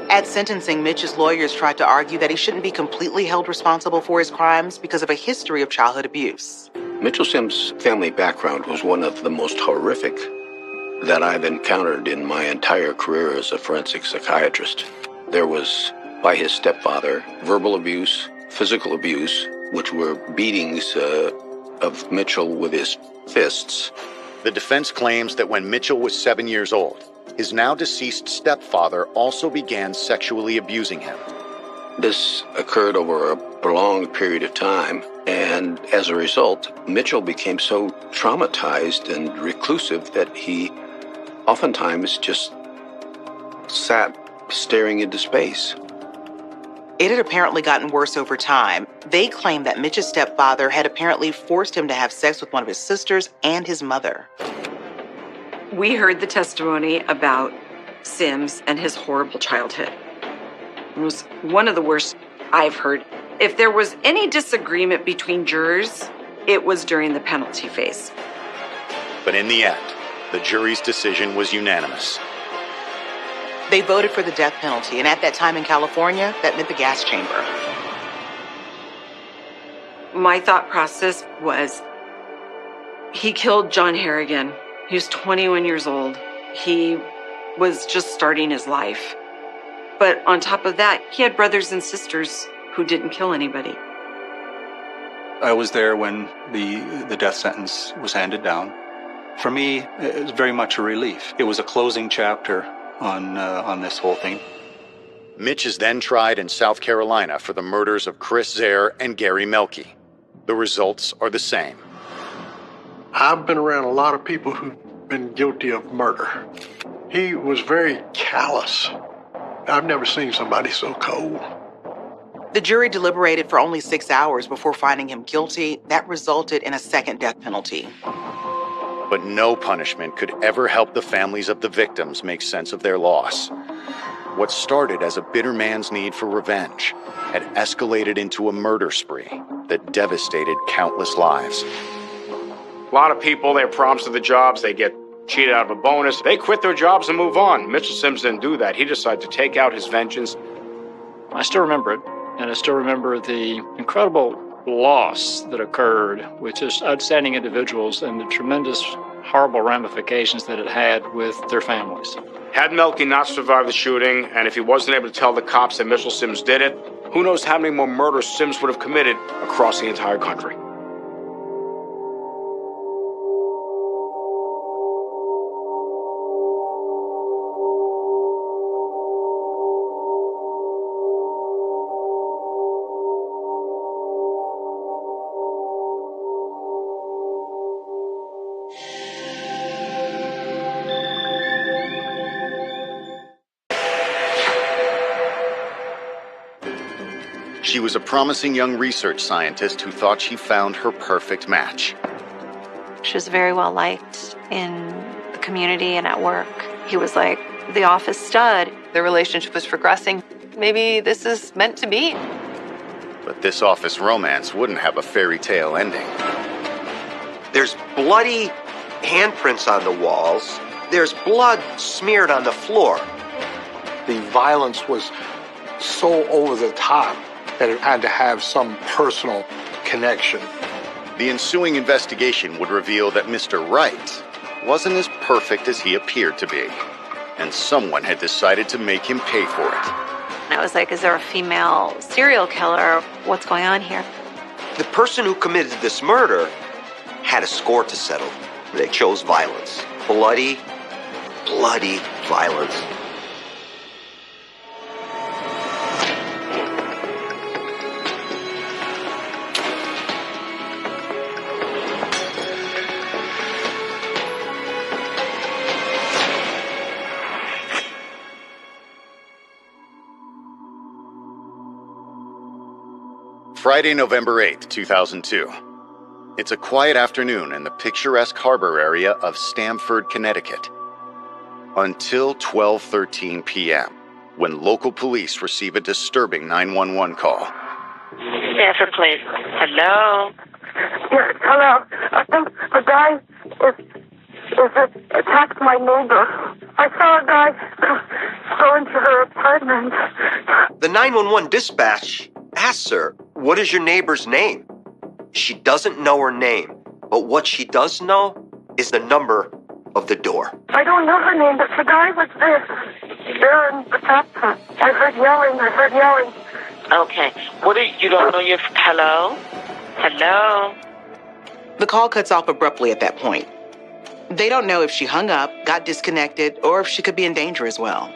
At sentencing, Mitch's lawyers tried to argue that he shouldn't be completely held responsible for his crimes because of a history of childhood abuse. Mitchell Sims' family background was one of the most horrific that I've encountered in my entire career as a forensic psychiatrist. There was, by his stepfather, verbal abuse, physical abuse, which were beatings of Mitchell with his fists. The defense claims that when Mitchell was 7 years old, his now deceased stepfather also began sexually abusing him. This occurred over a prolonged period of time, and as a result, Mitchell became so traumatized and reclusive that he oftentimes just sat staring into space. It had apparently gotten worse over time. They claim that Mitch's stepfather had apparently forced him to have sex with one of his sisters and his mother. We heard the testimony about Sims and his horrible childhood. It was one of the worst I've heard. If there was any disagreement between jurors, it was during the penalty phase. But in the end, the jury's decision was unanimous. They voted for the death penalty, and at that time in California, that meant the gas chamber. My thought process was, he killed John Harrigan. He was 21 years old. He was just starting his life. But on top of that, he had brothers and sisters who didn't kill anybody. I was there when the death sentence was handed down. For me, it was very much a relief. It was a closing chapter on this whole thing. Mitch is then tried in South Carolina for the murders of Chris Zare and Gary Melky. The results are the same. I've been around a lot of people who've been guilty of murder. He was very callous. I've never seen somebody so cold. The jury deliberated for only 6 hours before finding him guilty. That resulted in a second death penalty. But no punishment could ever help the families of the victims make sense of their loss. What started as a bitter man's need for revenge had escalated into a murder spree that devastated countless lives. A lot of people, they're promised the jobs, they get cheated out of a bonus, they quit their jobs and move on. Mitchell Sims didn't do that. He decided to take out his vengeance. I still remember it, and I still remember the incredible loss that occurred with just outstanding individuals and the tremendous, horrible ramifications that it had with their families. Had Melky not survived the shooting, and if he wasn't able to tell the cops that Mitchell Sims did it, who knows how many more murders Sims would have committed across the entire country. She was a promising young research scientist who thought she found her perfect match. She was very well liked in the community and at work. He was like the office stud. Their relationship was progressing. Maybe this is meant to be. But this office romance wouldn't have a fairy tale ending. There's bloody handprints on the walls. There's blood smeared on the floor. The violence was so over the top that it had to have some personal connection. The ensuing investigation would reveal that Mr. Wright wasn't as perfect as he appeared to be, and someone had decided to make him pay for it. And I was like, is there a female serial killer? What's going on here? The person who committed this murder had a score to settle. They chose violence. Bloody violence. Friday, November 8th, 2002. It's a quiet afternoon in the picturesque harbor area of Stamford, Connecticut. Until 12:13 p.m., when local police receive a disturbing 911 call. Stamford, please. Hello? Yes, hello. A guy is attacked my neighbor. I saw a guy go into her apartment. The 911 dispatch asks her, what is your neighbor's name? She doesn't know her name, but what she does know is the number of the door. I don't know her name, but the guy was there and attacked her. I heard yelling. Okay. You don't know your... Hello? Hello? The call cuts off abruptly at that point. They don't know if she hung up, got disconnected, or if she could be in danger as well.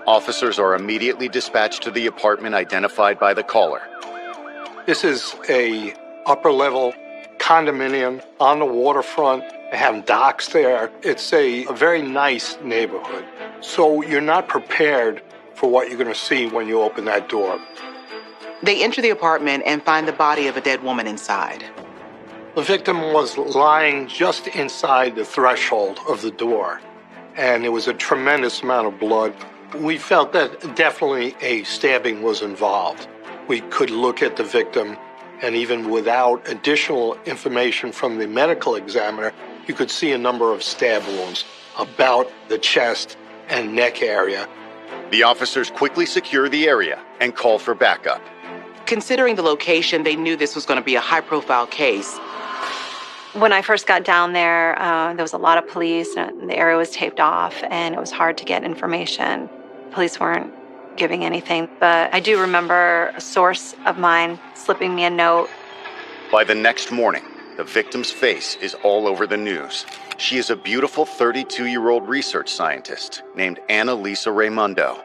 Officers are immediately dispatched to the apartment identified by the caller. This is a upper-level condominium on the waterfront. They have docks there. It's a very nice neighborhood. So you're not prepared for what you're going to see when you open that door. They enter the apartment and find the body of a dead woman inside. The victim was lying just inside the threshold of the door, and there was a tremendous amount of blood. We felt that definitely a stabbing was involved. We could look at the victim, and even without additional information from the medical examiner, you could see a number of stab wounds about the chest and neck area. The officers quickly secure the area and call for backup. Considering the location, they knew this was going to be a high-profile case. When I first got down there, there was a lot of police, and the area was taped off, and it was hard to get information. Police weren't giving anything, but I do remember a source of mine slipping me a note. By the next morning, the victim's face is all over the news. She is a beautiful 32-year-old research scientist named Annalisa Raimundo.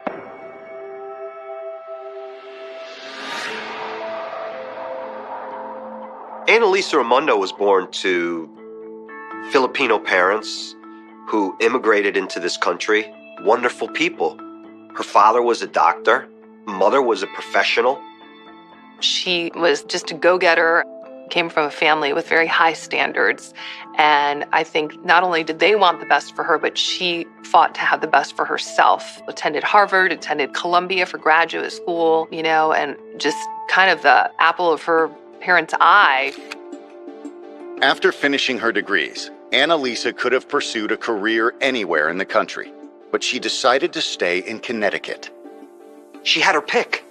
Annalisa Raimundo was born to Filipino parents who immigrated into this country. Wonderful people. Her father was a doctor. Mother was a professional. She was just a go-getter, came from a family with very high standards. And I think not only did they want the best for her, but she fought to have the best for herself. Attended Harvard, attended Columbia for graduate school, and just kind of the apple of her parents' eye. After finishing her degrees, Annalisa could have pursued a career anywhere in the country, but she decided to stay in Connecticut. She had her pick,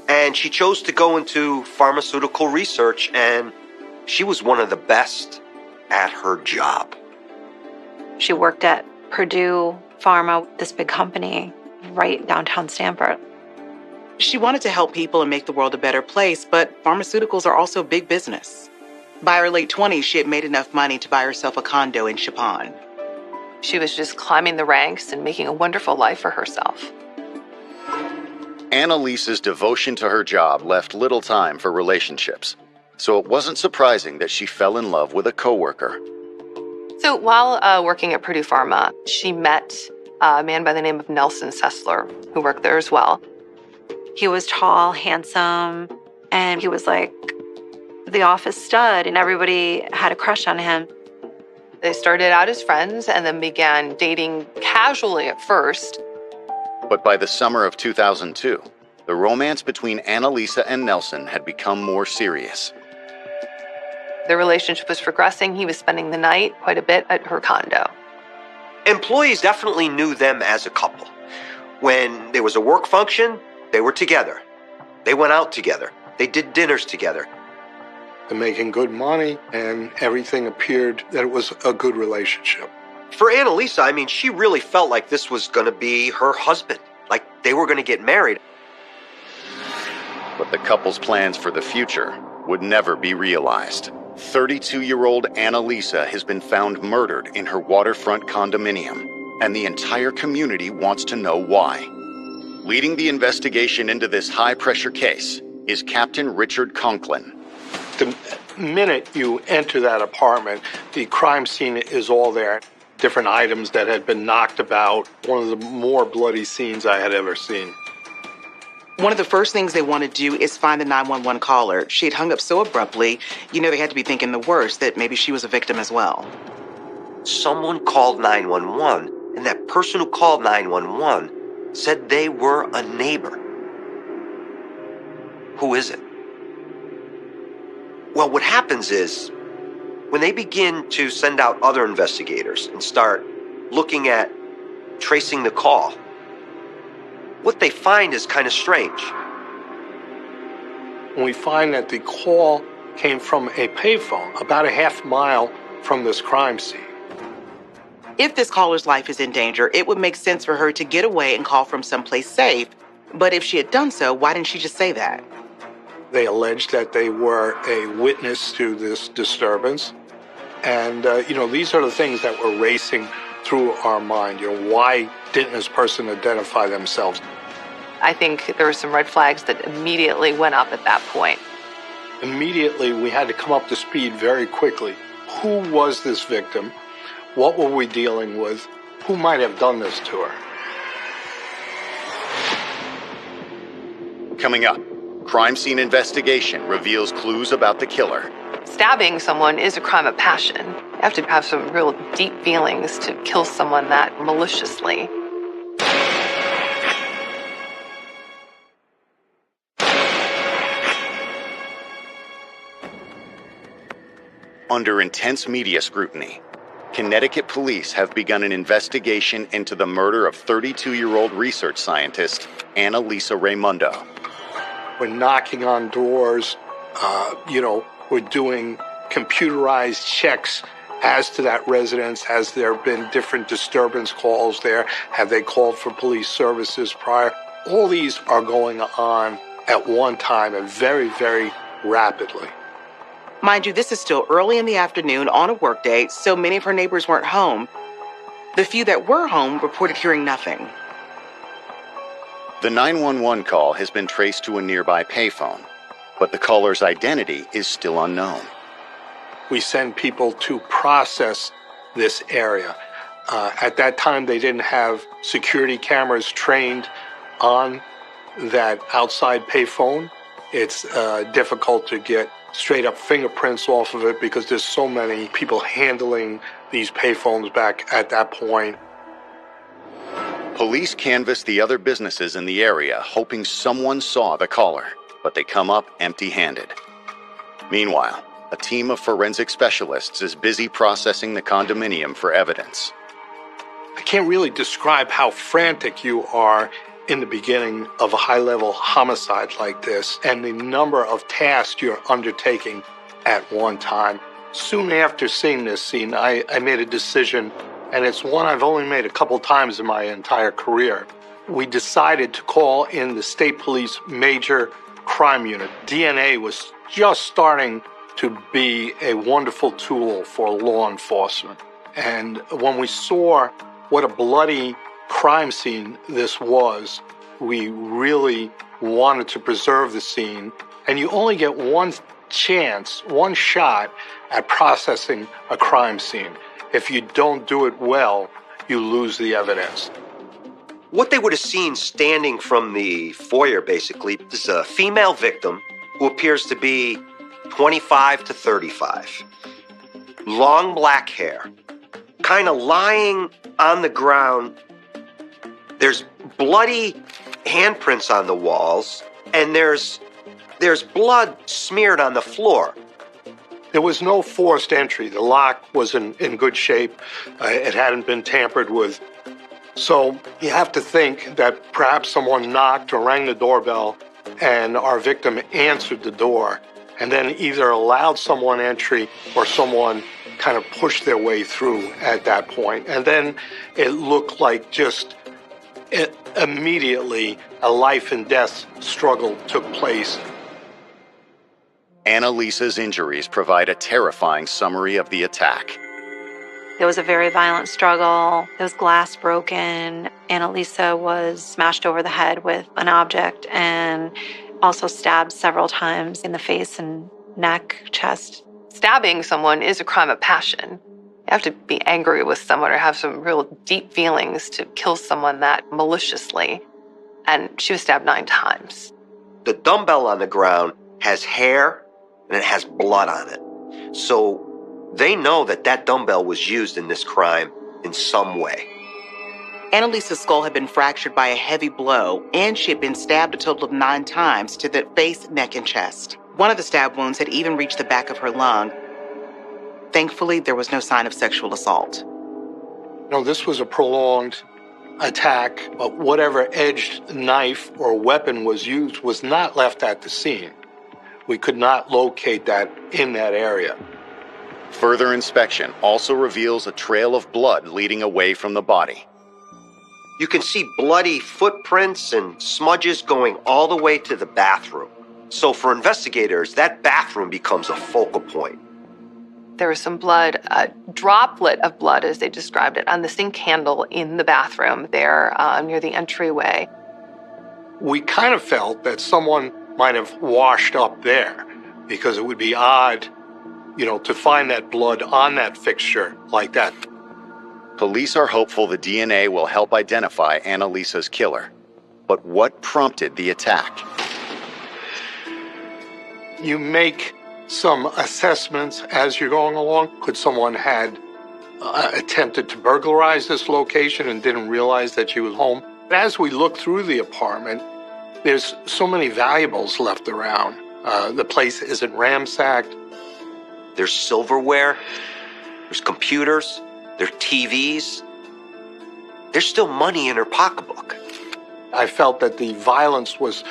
and she chose to go into pharmaceutical research, and she was one of the best at her job. She worked at Purdue Pharma, this big company right downtown Stamford. She wanted to help people and make the world a better place, but pharmaceuticals are also big business. By her late 20s, she had made enough money to buy herself a condo in Chapin. She was just climbing the ranks and making a wonderful life for herself. Annalisa's devotion to her job left little time for relationships, so it wasn't surprising that she fell in love with a coworker. So while working at Purdue Pharma, she met a man by the name of Nelson Sessler, who worked there as well. He was tall, handsome, and he was like the office stud, and everybody had a crush on him. They started out as friends and then began dating casually at first. But by the summer of 2002, the romance between Annalisa and Nelson had become more serious. Their relationship was progressing. He was spending the night quite a bit at her condo. Employees definitely knew them as a couple. When there was a work function, they were together. They went out together. They did dinners together. They're making good money, and everything appeared that it was a good relationship. For Annalisa, I mean, she really felt like this was going to be her husband, like they were going to get married. But the couple's plans for the future would never be realized. 32-year-old Annalisa has been found murdered in her waterfront condominium, and the entire community wants to know why. Leading the investigation into this high-pressure case is Captain Richard Conklin. The minute you enter that apartment, the crime scene is all there. Different items that had been knocked about. One of the more bloody scenes I had ever seen. One of the first things they want to do is find the 911 caller. She had hung up so abruptly, they had to be thinking the worst, that maybe she was a victim as well. Someone called 911, and that person who called 911 said they were a neighbor. Who is it? Well, what happens is, when they begin to send out other investigators and start looking at tracing the call, what they find is kind of strange. When we find that the call came from a payphone about a half mile from this crime scene. If this caller's life is in danger, it would make sense for her to get away and call from someplace safe. But if she had done so, why didn't she just say that? They alleged that they were a witness to this disturbance. And, these are the things that were racing through our mind. Why didn't this person identify themselves? I think there were some red flags that immediately went up at that point. Immediately, we had to come up to speed very quickly. Who was this victim? What were we dealing with? Who might have done this to her? Coming up, crime scene investigation reveals clues about the killer. Stabbing someone is a crime of passion. You have to have some real deep feelings to kill someone that maliciously. Under intense media scrutiny, Connecticut police have begun an investigation into the murder of 32-year-old research scientist Annalisa Raimundo. We're knocking on doors, we're doing computerized checks as to that residence. Has there been different disturbance calls there? Have they called for police services prior? All these are going on at one time and very, very rapidly. Mind you, this is still early in the afternoon on a workday, so many of her neighbors weren't home. The few that were home reported hearing nothing. The 911 call has been traced to a nearby payphone, but the caller's identity is still unknown. We send people to process this area. At that time, they didn't have security cameras trained on that outside payphone. It's difficult to get straight up fingerprints off of it because there's so many people handling these payphones back at that point. Police canvass the other businesses in the area, hoping someone saw the caller, but they come up empty-handed. Meanwhile, a team of forensic specialists is busy processing the condominium for evidence. I can't really describe how frantic you are in the beginning of a high-level homicide like this and the number of tasks you're undertaking at one time. Soon after seeing this scene, I made a decision, and it's one I've only made a couple times in my entire career. We decided to call in the state police major crime unit. DNA was just starting to be a wonderful tool for law enforcement. And when we saw what a bloody crime scene this was, we really wanted to preserve the scene. And you only get one chance, one shot at processing a crime scene. If you don't do it well, you lose the evidence. What they would have seen standing from the foyer, basically, is a female victim who appears to be 25 to 35. Long black hair, kind of lying on the ground. There's bloody handprints on the walls, and there's blood smeared on the floor. There was no forced entry. The lock was in good shape. It hadn't been tampered with. So you have to think that perhaps someone knocked or rang the doorbell and our victim answered the door and then either allowed someone entry or someone kind of pushed their way through at that point. And then it looked like just immediately a life and death struggle took place. Annalisa's injuries provide a terrifying summary of the attack. There was a very violent struggle. There was glass broken. Annalisa was smashed over the head with an object and also stabbed several times in the face and neck, chest. Stabbing someone is a crime of passion. You have to be angry with someone or have some real deep feelings to kill someone that maliciously. And she was stabbed 9 times. The dumbbell on the ground has hair and it has blood on it. So they know that that dumbbell was used in this crime in some way. Annalisa's skull had been fractured by a heavy blow, and she had been stabbed a total of 9 times to the face, neck, and chest. One of the stab wounds had even reached the back of her lung. Thankfully, there was no sign of sexual assault. No, this was a prolonged attack, but whatever edged knife or weapon was used was not left at the scene. We could not locate that in that area. Further inspection also reveals a trail of blood leading away from the body. You can see bloody footprints and smudges going all the way to the bathroom. So for investigators, that bathroom becomes a focal point. There was some blood, a droplet of blood, as they described it, on the sink handle in the bathroom there near the entryway. We kind of felt that someone might have washed up there because it would be odd, to find that blood on that fixture like that. Police are hopeful the DNA will help identify Annalisa's killer. But what prompted the attack? You make some assessments as you're going along. Could someone had attempted to burglarize this location and didn't realize that she was home? As we look through the apartment, there's so many valuables left around. The place isn't ransacked. There's silverware, there's computers, there's TVs. There's still money in her pocketbook. I felt that the violence was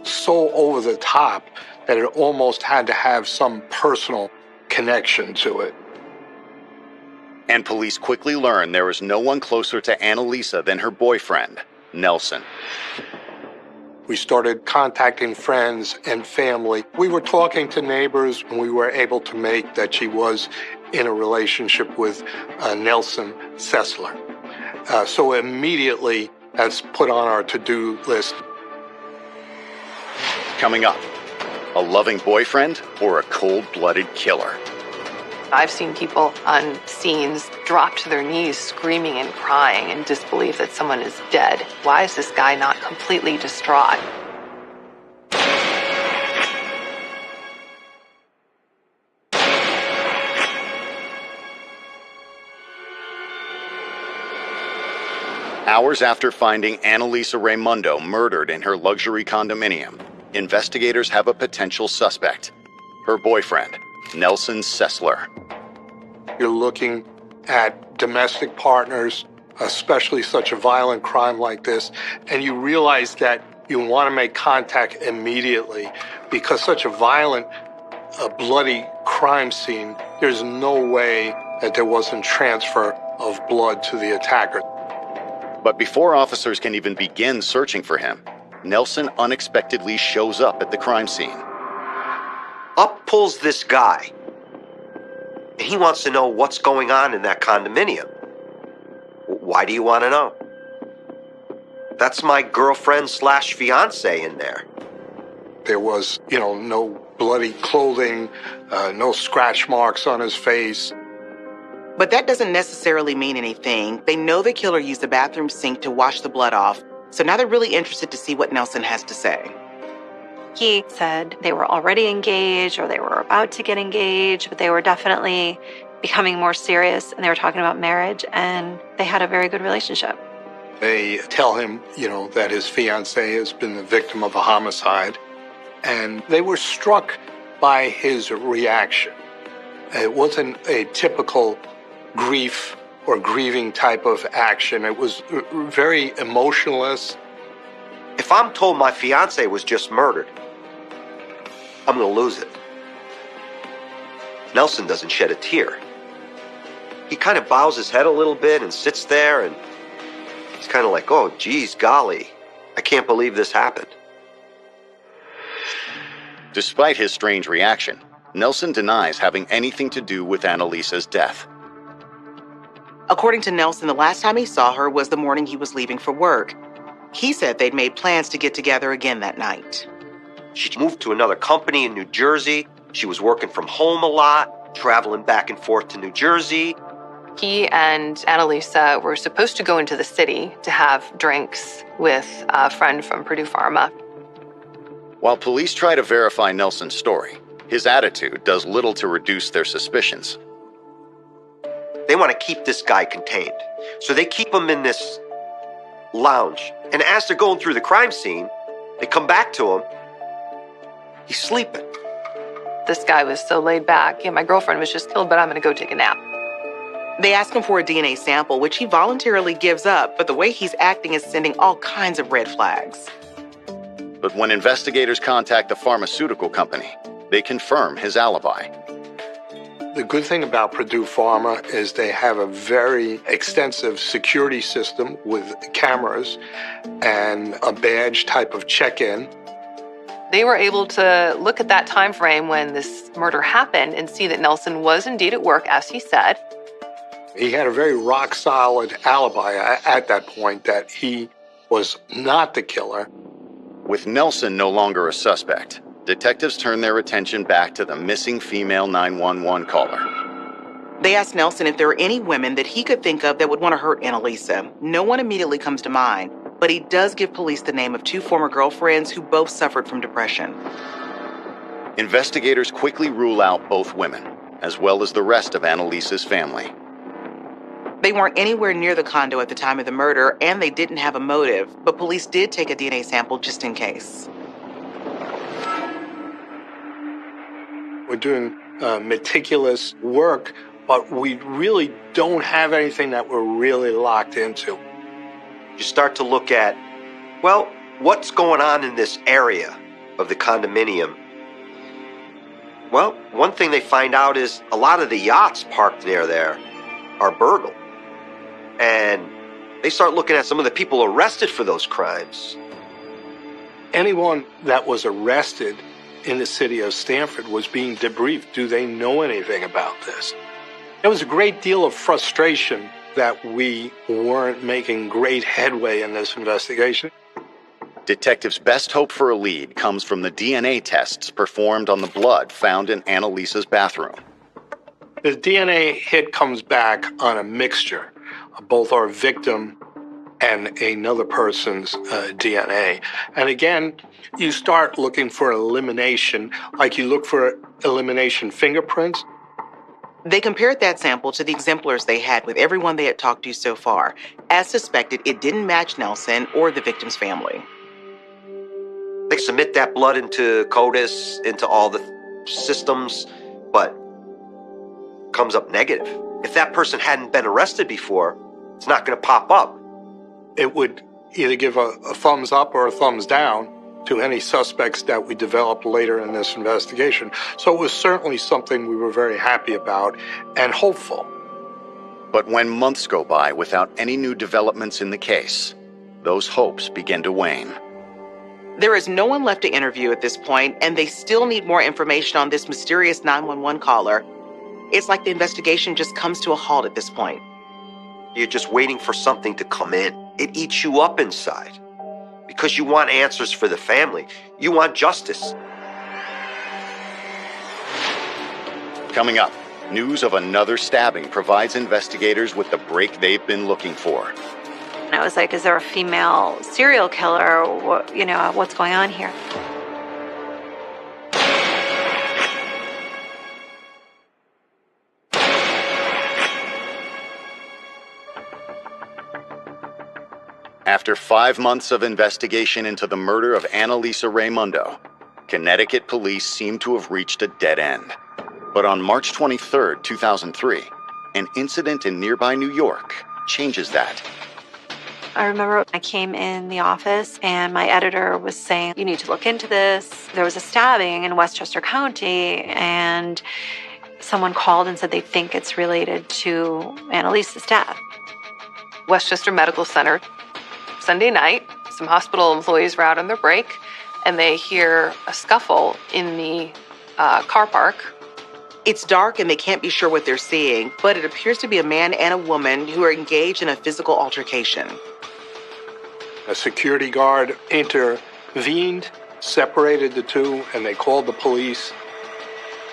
so over the top that it almost had to have some personal connection to it. And police quickly learned there was no one closer to Annalisa than her boyfriend, Nelson. We started contacting friends and family. We were talking to neighbors, and we were able to make that she was in a relationship with Nelson Sessler. So immediately, that's put on our to-do list. Coming up, a loving boyfriend or a cold-blooded killer? I've seen people on scenes drop to their knees screaming and crying in disbelief that someone is dead. Why is this guy not completely distraught? Hours after finding Annalisa Raimundo murdered in her luxury condominium, investigators have a potential suspect, her boyfriend, Nelson Sessler. You're looking at domestic partners, especially such a violent crime like this, and you realize that you want to make contact immediately because such a violent, bloody crime scene, there's no way that there wasn't transfer of blood to the attacker. But before officers can even begin searching for him, Nelson unexpectedly shows up at the crime scene. Up pulls this guy. And he wants to know what's going on in that condominium. Why do you want to know? That's my girlfriend/fiance in there. There was, no bloody clothing, no scratch marks on his face. But that doesn't necessarily mean anything. They know the killer used the bathroom sink to wash the blood off, so now they're really interested to see what Nelson has to say. He said they were already engaged or they were about to get engaged, but they were definitely becoming more serious and they were talking about marriage and they had a very good relationship. They tell him, that his fiancée has been the victim of a homicide, and they were struck by his reaction. It wasn't a typical grief or grieving type of action. It was very emotionless. If I'm told my fiancé was just murdered, I'm going to lose it. Nelson doesn't shed a tear. He kind of bows his head a little bit and sits there, and he's kind of like, oh, geez, golly, I can't believe this happened. Despite his strange reaction, Nelson denies having anything to do with Annalisa's death. According to Nelson, the last time he saw her was the morning he was leaving for work. He said they'd made plans to get together again that night. She moved to another company in New Jersey. She was working from home a lot, traveling back and forth to New Jersey. He and Annalisa were supposed to go into the city to have drinks with a friend from Purdue Pharma. While police try to verify Nelson's story, his attitude does little to reduce their suspicions. They want to keep this guy contained. So they keep him in this lounge. And as they're going through the crime scene, they come back to him. He's sleeping. This guy was so laid back. Yeah, my girlfriend was just killed, but I'm going to go take a nap. They ask him for a DNA sample, which he voluntarily gives up, but the way he's acting is sending all kinds of red flags. But when investigators contact the pharmaceutical company, they confirm his alibi. The good thing about Purdue Pharma is they have a very extensive security system with cameras and a badge type of check-in. They were able to look at that time frame when this murder happened and see that Nelson was indeed at work, as he said. He had a very rock-solid alibi at that point that he was not the killer. With Nelson no longer a suspect, detectives turn their attention back to the missing female 911 caller. They ask Nelson if there are any women that he could think of that would want to hurt Annalisa. No one immediately comes to mind, but he does give police the name of 2 former girlfriends who both suffered from depression. Investigators quickly rule out both women, as well as the rest of Annalisa's family. They weren't anywhere near the condo at the time of the murder, and they didn't have a motive, but police did take a DNA sample just in case. We're doing meticulous work, but we really don't have anything that we're really locked into. You start to look at, well, what's going on in this area of the condominium? Well, one thing they find out is a lot of the yachts parked near there are burgled. And they start looking at some of the people arrested for those crimes. Anyone that was arrested in the city of Stamford was being debriefed. Do they know anything about this? There was a great deal of frustration that we weren't making great headway in this investigation. Detectives' best hope for a lead comes from the DNA tests performed on the blood found in Annalisa's bathroom. The DNA hit comes back on a mixture of both our victim and another person's DNA. And again, you start looking for elimination, like you look for elimination fingerprints. They compared that sample to the exemplars they had with everyone they had talked to so far. As suspected, it didn't match Nelson or the victim's family. They submit that blood into CODIS, into all the systems, but comes up negative. If that person hadn't been arrested before, it's not going to pop up. It would either give a thumbs up or a thumbs down to any suspects that we developed later in this investigation. So it was certainly something we were very happy about and hopeful. But when months go by without any new developments in the case, those hopes begin to wane. There is no one left to interview at this point, and they still need more information on this mysterious 911 caller. It's like the investigation just comes to a halt at this point. You're just waiting for something to come in. It eats you up inside. Because you want answers for the family. You want justice. Coming up, News of another stabbing provides investigators with the break they've been looking for. And I was like, is there a female serial killer? What's going on here? After 5 months of investigation into the murder of Annalisa Raimundo, Connecticut police seem to have reached a dead end. But on March 23, 2003, an incident in nearby New York changes that. I remember I came in the office and my editor was saying, you need to look into this. There was a stabbing in Westchester County and someone called and said they think it's related to Annalisa's death. Westchester Medical Center. Sunday night, some hospital employees were out on their break and they hear a scuffle in the car park. It's dark and they can't be sure what they're seeing, but it appears to be a man and a woman who are engaged in a physical altercation. A security guard intervened, separated the two, and they called the police.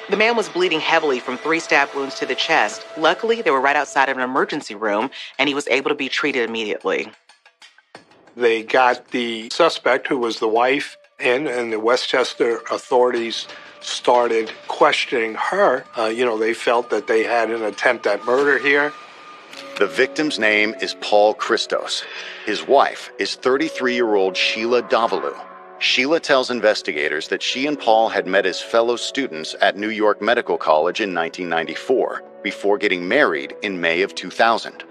The man was bleeding heavily from 3 stab wounds to the chest. Luckily, they were right outside of an emergency room, and he was able to be treated immediately. They got the suspect, who was the wife, in, and the Westchester authorities started questioning her. They felt that they had an attempt at murder here. The victim's name is Paul Christos. His wife is 33-year-old Sheila Davalu. Sheila tells investigators that she and Paul had met as fellow students at New York Medical College in 1994, before getting married in May of 2000.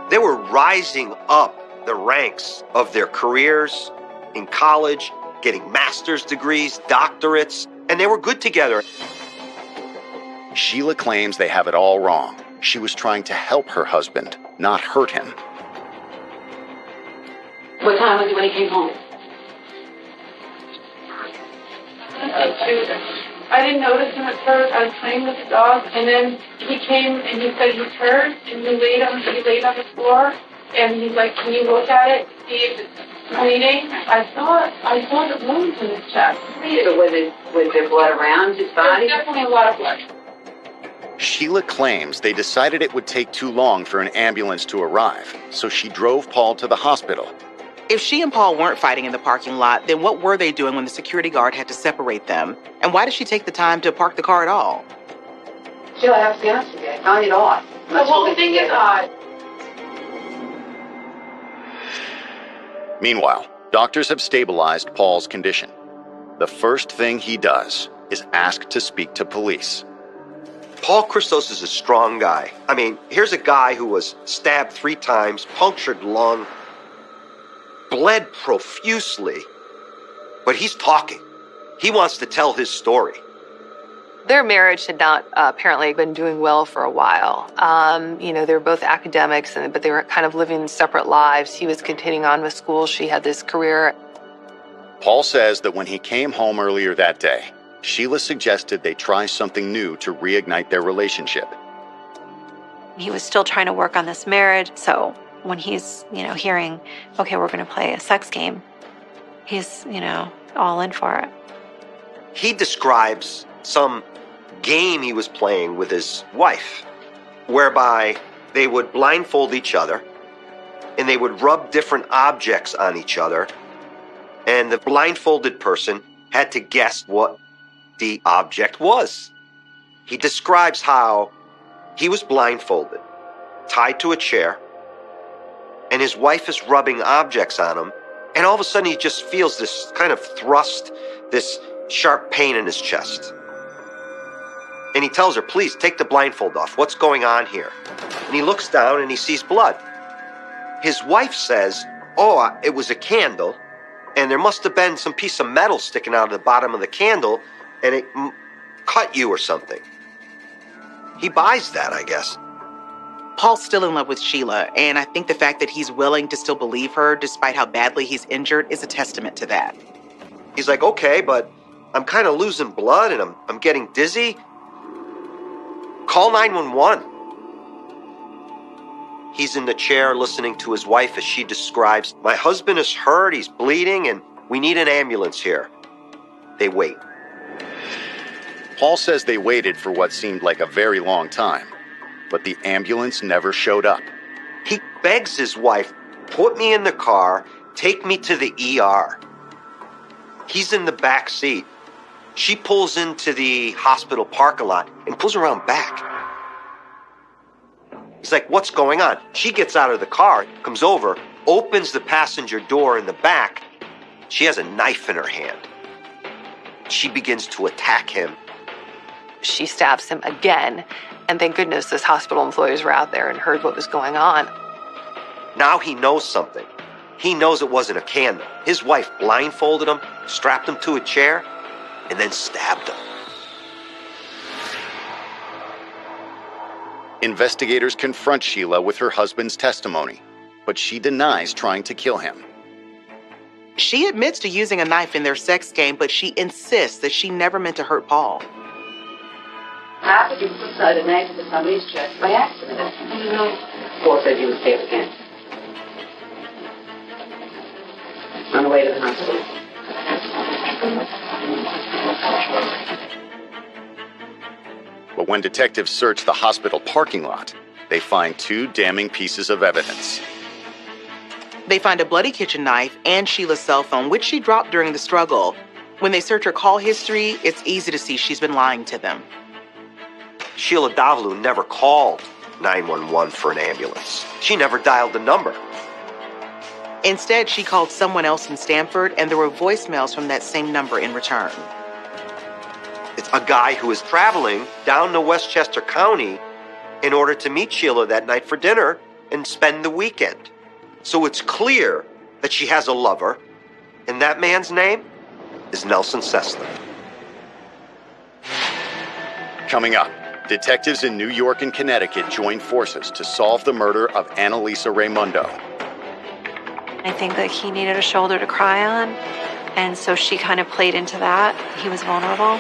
They were rising up the ranks of their careers in college, getting master's degrees, doctorates, and they were good together. Sheila claims they have it all wrong. She was trying to help her husband, not hurt him. What time was it when he came home? I didn't notice him at first. I was playing with the dog, and then he came and he said he's hurt, and he laid on the floor, and he's like, "Can you look at it, see if it's bleeding?" I saw the wounds in his chest. Was there blood around his body? There's definitely a lot of blood. Sheila claims they decided it would take too long for an ambulance to arrive, so she drove Paul to the hospital. If she and Paul weren't fighting in the parking lot, then what were they doing when the security guard had to separate them? And why did she take the time to park the car at all? Sheila, I have to be honest with you. I found it odd. The whole thing is odd. Meanwhile, doctors have stabilized Paul's condition. The first thing he does is ask to speak to police. Paul Christos is a strong guy. I mean, here's a guy who was stabbed 3 times, punctured lung, bled profusely, but he's talking. He wants to tell his story. Their marriage had not apparently been doing well for a while. They were both academics, but they were kind of living separate lives. He was continuing on with school. She had this career. Paul says that when he came home earlier that day, Sheila suggested they try something new to reignite their relationship. He was still trying to work on this marriage, so when he's, hearing, okay, we're going to play a sex game, he's, all in for it. He describes some game he was playing with his wife, whereby they would blindfold each other and they would rub different objects on each other, and the blindfolded person had to guess what the object was. He describes how he was blindfolded, tied to a chair, and his wife is rubbing objects on him, and all of a sudden he just feels this kind of thrust, this sharp pain in his chest. And he tells her, "Please take the blindfold off. What's going on here?" And he looks down and he sees blood. His wife says, "Oh, it was a candle, and there must have been some piece of metal sticking out of the bottom of the candle, and it cut you or something." He buys that, I guess. Paul's still in love with Sheila, and I think the fact that he's willing to still believe her despite how badly he's injured is a testament to that. He's like, "Okay, but I'm kind of losing blood and I'm getting dizzy. Call 911. He's in the chair listening to his wife as she describes, "My husband is hurt, he's bleeding, and we need an ambulance here." They wait. Paul says they waited for what seemed like a very long time, but the ambulance never showed up. He begs his wife, put me in the car, take me to the ER. He's in the back seat. She pulls into the hospital parking lot and pulls around back. He's like, what's going on? She gets out of the car, comes over, opens the passenger door in the back. She has a knife in her hand. She begins to attack him. She stabs him again, and thank goodness this hospital employees were out there and heard what was going on. Now he knows something. He knows it wasn't a candle. His wife blindfolded him, strapped him to a chair, and then stabbed him. Investigators confront Sheila with her husband's testimony, but she denies trying to kill him. She admits to using a knife in their sex game, but she insists that she never meant to hurt Paul. How could you put a knife into somebody's chest by accident? I don't know. Paul said he was safe again. On the way to the hospital. But when detectives search the hospital parking lot, they find two damning pieces of evidence. They find a bloody kitchen knife and Sheila's cell phone, which she dropped during the struggle. When they search her call history, it's easy to see she's been lying to them. Sheila Davalu never called 911 for an ambulance. She never dialed the number. Instead, she called someone else in Stamford, and there were voicemails from that same number in return. It's a guy who is traveling down to Westchester County in order to meet Sheila that night for dinner and spend the weekend. So it's clear that she has a lover, and that man's name is Nelson Sessler. Coming up, detectives in New York and Connecticut join forces to solve the murder of Annalisa Raimundo. I think that he needed a shoulder to cry on, and so she kind of played into that. He was vulnerable.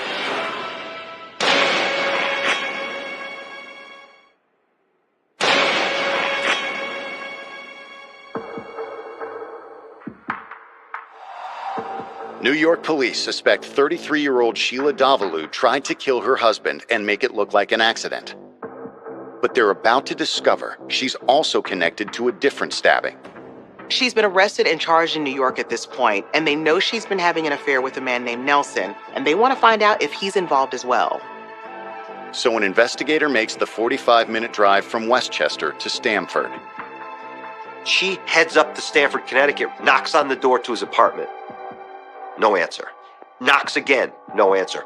New York police suspect 33-year-old Sheila Davalu tried to kill her husband and make it look like an accident. But they're about to discover she's also connected to a different stabbing. She's been arrested and charged in New York at this point, and they know she's been having an affair with a man named Nelson, and they want to find out if he's involved as well. So an investigator makes the 45-minute drive from Westchester to Stamford. She heads up to Stamford, Connecticut, knocks on the door to his apartment. No answer. Knocks again. No answer.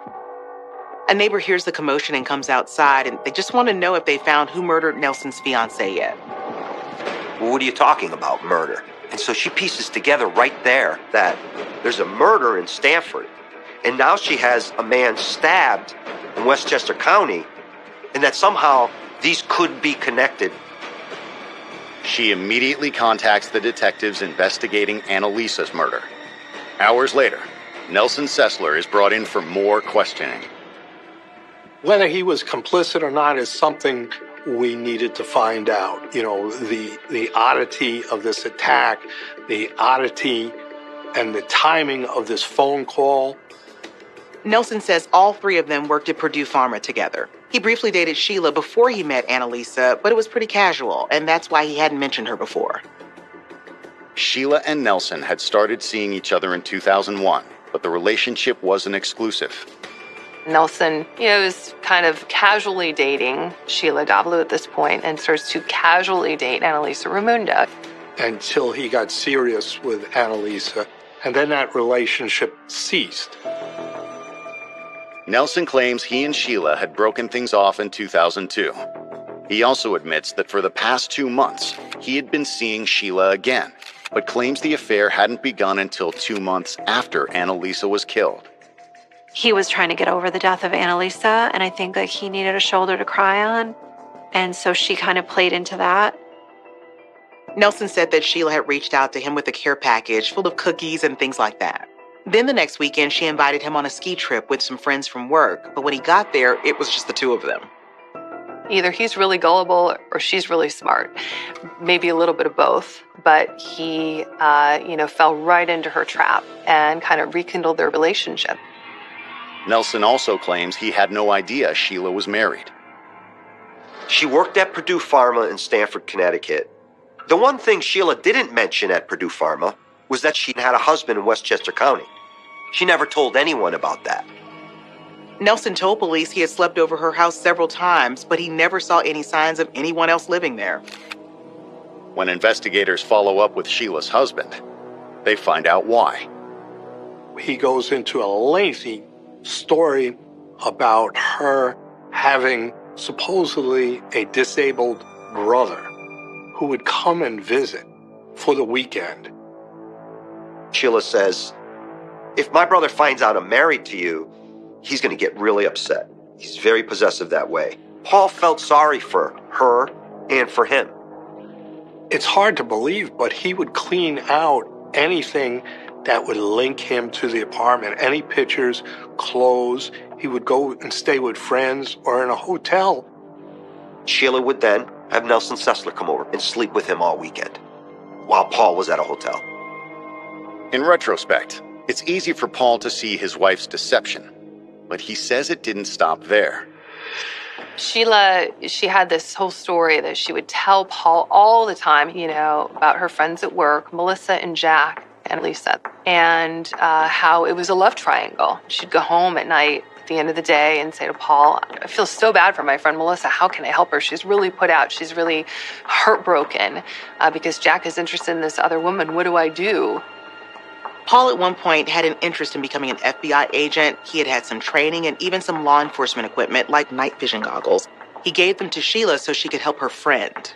A neighbor hears the commotion and comes outside, and they just want to know if they found who murdered Nelson's fiancée yet. Well, what are you talking about, murder? And so she pieces together right there that there's a murder in Stamford, and now she has a man stabbed in Westchester County, and that somehow these could be connected. She immediately contacts the detectives investigating Annalisa's murder. Hours later, Nelson Sessler is brought in for more questioning. Whether he was complicit or not is something we needed to find out. You know, the oddity of this attack, the oddity and the timing of this phone call. Nelson says all three of them worked at Purdue Pharma together. He briefly dated Sheila before he met Annalisa, but it was pretty casual, and that's why he hadn't mentioned her before. Sheila and Nelson had started seeing each other in 2001, but the relationship wasn't exclusive. Nelson, is kind of casually dating Sheila Davalu at this point and starts to casually date Annalisa Raimundo. Until he got serious with Annalisa, and then that relationship ceased. Nelson claims he and Sheila had broken things off in 2002. He also admits that for the past 2 months, he had been seeing Sheila again, but claims the affair hadn't begun until 2 months after Annalisa was killed. He was trying to get over the death of Annalisa, and I think that he needed a shoulder to cry on, and so she kind of played into that. Nelson said that Sheila had reached out to him with a care package full of cookies and things like that. Then the next weekend, she invited him on a ski trip with some friends from work, but when he got there, it was just the two of them. Either he's really gullible or she's really smart. Maybe a little bit of both, but he, fell right into her trap and kind of rekindled their relationship. Nelson also claims he had no idea Sheila was married. She worked at Purdue Pharma in Stamford, Connecticut. The one thing Sheila didn't mention at Purdue Pharma was that she had a husband in Westchester County. She never told anyone about that. Nelson told police he had slept over her house several times, but he never saw any signs of anyone else living there. When investigators follow up with Sheila's husband, they find out why. He goes into a lengthy story about her having supposedly a disabled brother who would come and visit for the weekend. Sheila says, if my brother finds out I'm married to you, he's going to get really upset. He's very possessive that way. Paul felt sorry for her and for him. It's hard to believe, but he would clean out anything that would link him to the apartment. Any pictures, clothes. He would go and stay with friends or in a hotel. Sheila would then have Nelson Sessler come over and sleep with him all weekend while Paul was at a hotel. In retrospect, it's easy for Paul to see his wife's deception, but he says it didn't stop there. Sheila, she had this whole story that she would tell Paul all the time, about her friends at work, Melissa and Jack and Lisa, and how it was a love triangle. She'd go home at night at the end of the day and say to Paul, I feel so bad for my friend Melissa. How can I help her? She's really put out. She's really heartbroken because Jack is interested in this other woman. What do I do? Paul at one point had an interest in becoming an FBI agent. He had had some training and even some law enforcement equipment like night vision goggles. He gave them to Sheila so she could help her friend.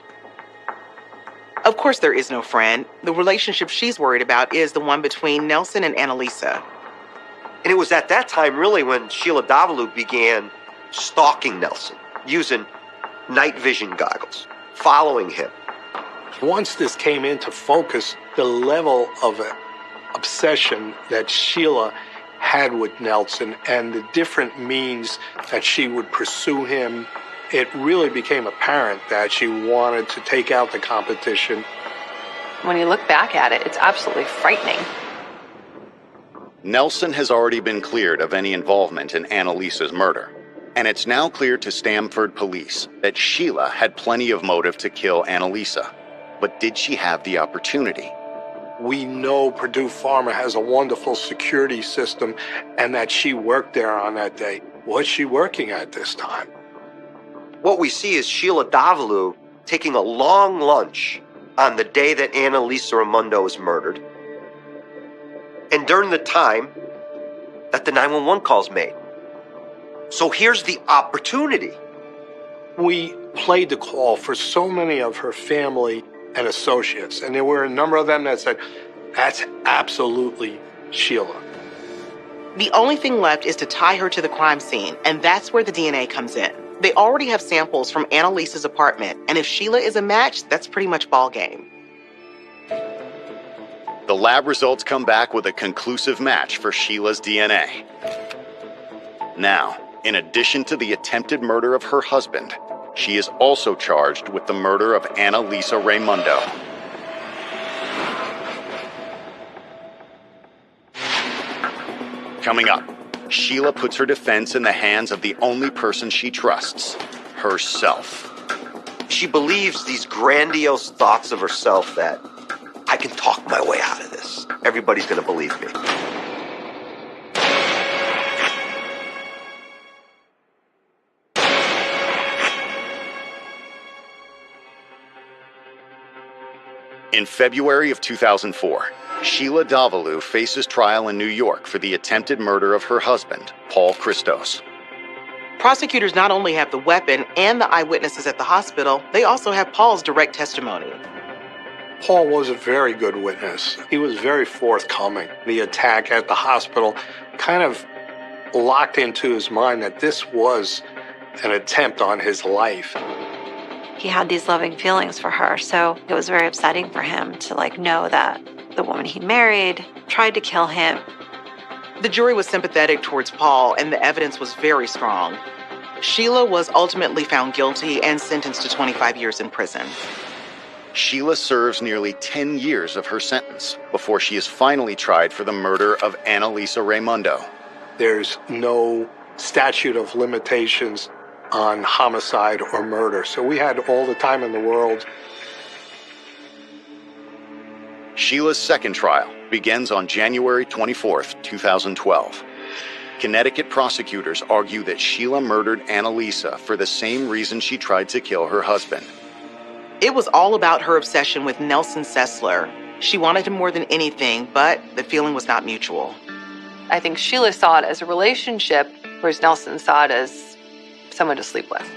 Of course, there is no friend. The relationship she's worried about is the one between Nelson and Annalisa. And it was at that time, really, when Sheila Davalu began stalking Nelson, using night vision goggles, following him. Once this came into focus, the level of obsession that Sheila had with Nelson and the different means that she would pursue him, it really became apparent that she wanted to take out the competition. When you look back at it, it's absolutely frightening. Nelson has already been cleared of any involvement in Annalisa's murder, and it's now clear to Stamford police that Sheila had plenty of motive to kill Annalisa. But did she have the opportunity? We know Purdue Pharma has a wonderful security system and that she worked there on that day. Was she working at this time? What we see is Sheila Davalu taking a long lunch on the day that Annalisa Raimondo was murdered and during the time that the 911 call's made. So here's the opportunity. We played the call for so many of her family and associates, and there were a number of them that said, that's absolutely Sheila. The only thing left is to tie her to the crime scene, and that's where the DNA comes in. They already have samples from Annalisa's apartment, and if Sheila is a match, that's pretty much ball game. The lab results come back with a conclusive match for Sheila's DNA. Now, in addition to the attempted murder of her husband, she is also charged with the murder of Annalisa Raimondo. Coming up, Sheila puts her defense in the hands of the only person she trusts, herself. She believes these grandiose thoughts of herself that I can talk my way out of this. Everybody's going to believe me. In February of 2004, Sheila Davalu faces trial in New York for the attempted murder of her husband, Paul Christos. Prosecutors not only have the weapon and the eyewitnesses at the hospital, they also have Paul's direct testimony. Paul was a very good witness. He was very forthcoming. The attack at the hospital kind of locked into his mind that this was an attempt on his life. He had these loving feelings for her, so it was very upsetting for him to know that the woman he married tried to kill him. The jury was sympathetic towards Paul, and the evidence was very strong. Sheila was ultimately found guilty and sentenced to 25 years in prison. Sheila serves nearly 10 years of her sentence before she is finally tried for the murder of Annalisa Raimondo. There's no statute of limitations on homicide or murder. So we had all the time in the world. Sheila's second trial begins on January 24th, 2012. Connecticut prosecutors argue that Sheila murdered Annalisa for the same reason she tried to kill her husband. It was all about her obsession with Nelson Sessler. She wanted him more than anything, but the feeling was not mutual. I think Sheila saw it as a relationship, whereas Nelson saw it as someone to sleep with.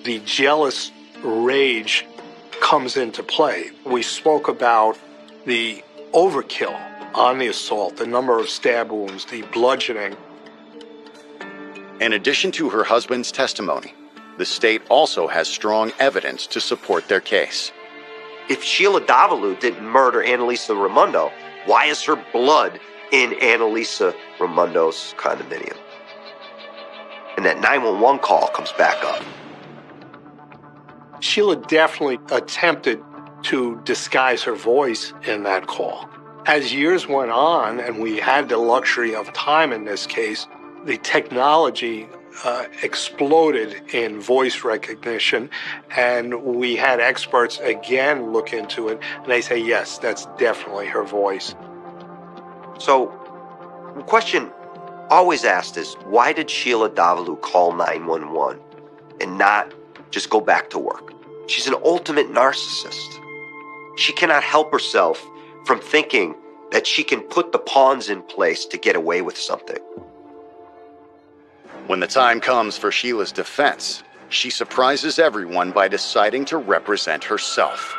The jealous rage comes into play. We spoke about the overkill on the assault, the number of stab wounds, the bludgeoning. In addition to her husband's testimony, the state also has strong evidence to support their case. If Sheila Davalu didn't murder Annalisa Raimondo, why is her blood in Annalisa Raimondo's condominium? And that 911 call comes back up. Sheila definitely attempted to disguise her voice in that call. As years went on, and we had the luxury of time in this case, the technology exploded in voice recognition, and we had experts again look into it, and they say, yes, that's definitely her voice. So, the question always asked is, why did Sheila Davalu call 911 and not just go back to work? She's an ultimate narcissist. She cannot help herself from thinking that she can put the pawns in place to get away with something. When the time comes for Sheila's defense, she surprises everyone by deciding to represent herself.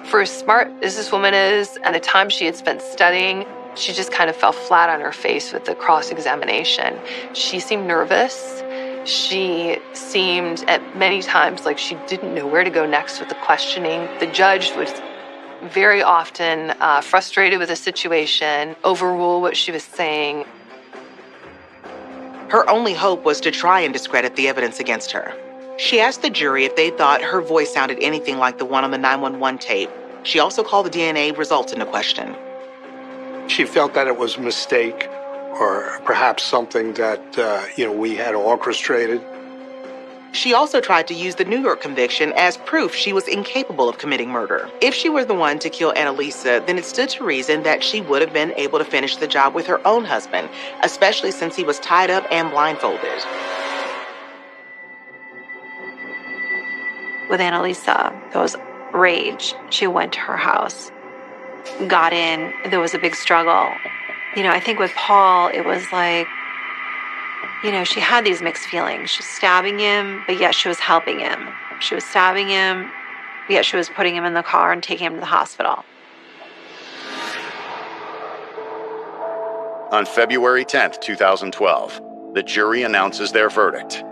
For as smart as this woman is, and the time she had spent studying, she just kind of fell flat on her face with the cross-examination. She seemed nervous. She seemed at many times like she didn't know where to go next with the questioning. The judge was very often frustrated with the situation, overrule what she was saying. Her only hope was to try and discredit the evidence against her. She asked the jury if they thought her voice sounded anything like the one on the 911 tape. She also called the DNA results into question. She felt that it was a mistake, or perhaps something that, we had orchestrated. She also tried to use the New York conviction as proof she was incapable of committing murder. If she were the one to kill Annalisa, then it stood to reason that she would have been able to finish the job with her own husband, especially since he was tied up and blindfolded. With Annalisa, there was rage. She went to her house, got in. There was a big struggle. I think with Paul, it was like, she had these mixed feelings. She was stabbing him, but yet she was helping him. She was stabbing him, yet she was putting him in the car and taking him to the hospital. On February 10th, 2012, the jury announces their verdict.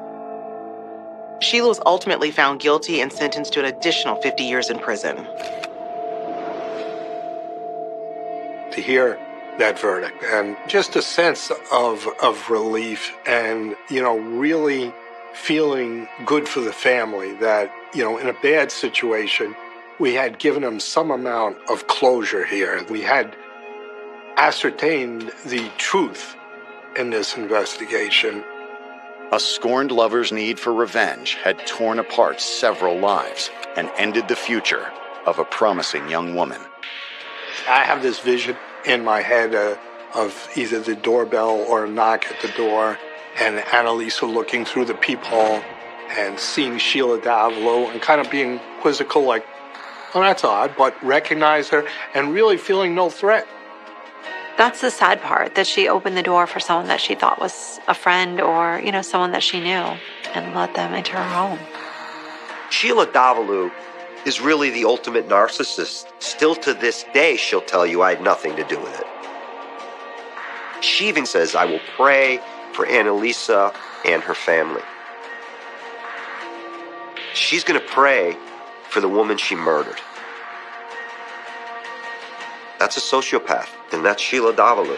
Sheila was ultimately found guilty and sentenced to an additional 50 years in prison. To hear that verdict and just a sense of relief and, really feeling good for the family that, in a bad situation, we had given them some amount of closure here. We had ascertained the truth in this investigation. A scorned lover's need for revenge had torn apart several lives and ended the future of a promising young woman. I have this vision in my head of either the doorbell or a knock at the door and Annalisa looking through the peephole and seeing Sheila Davalu and kind of being quizzical like, oh, that's odd, but recognize her and really feeling no threat. That's the sad part, that she opened the door for someone that she thought was a friend or, someone that she knew and let them into her home. Sheila Davalu is really the ultimate narcissist. Still to this day, she'll tell you I had nothing to do with it. She even says, I will pray for Annalisa and her family. She's going to pray for the woman she murdered. That's a sociopath, and that's Sheila Davalu.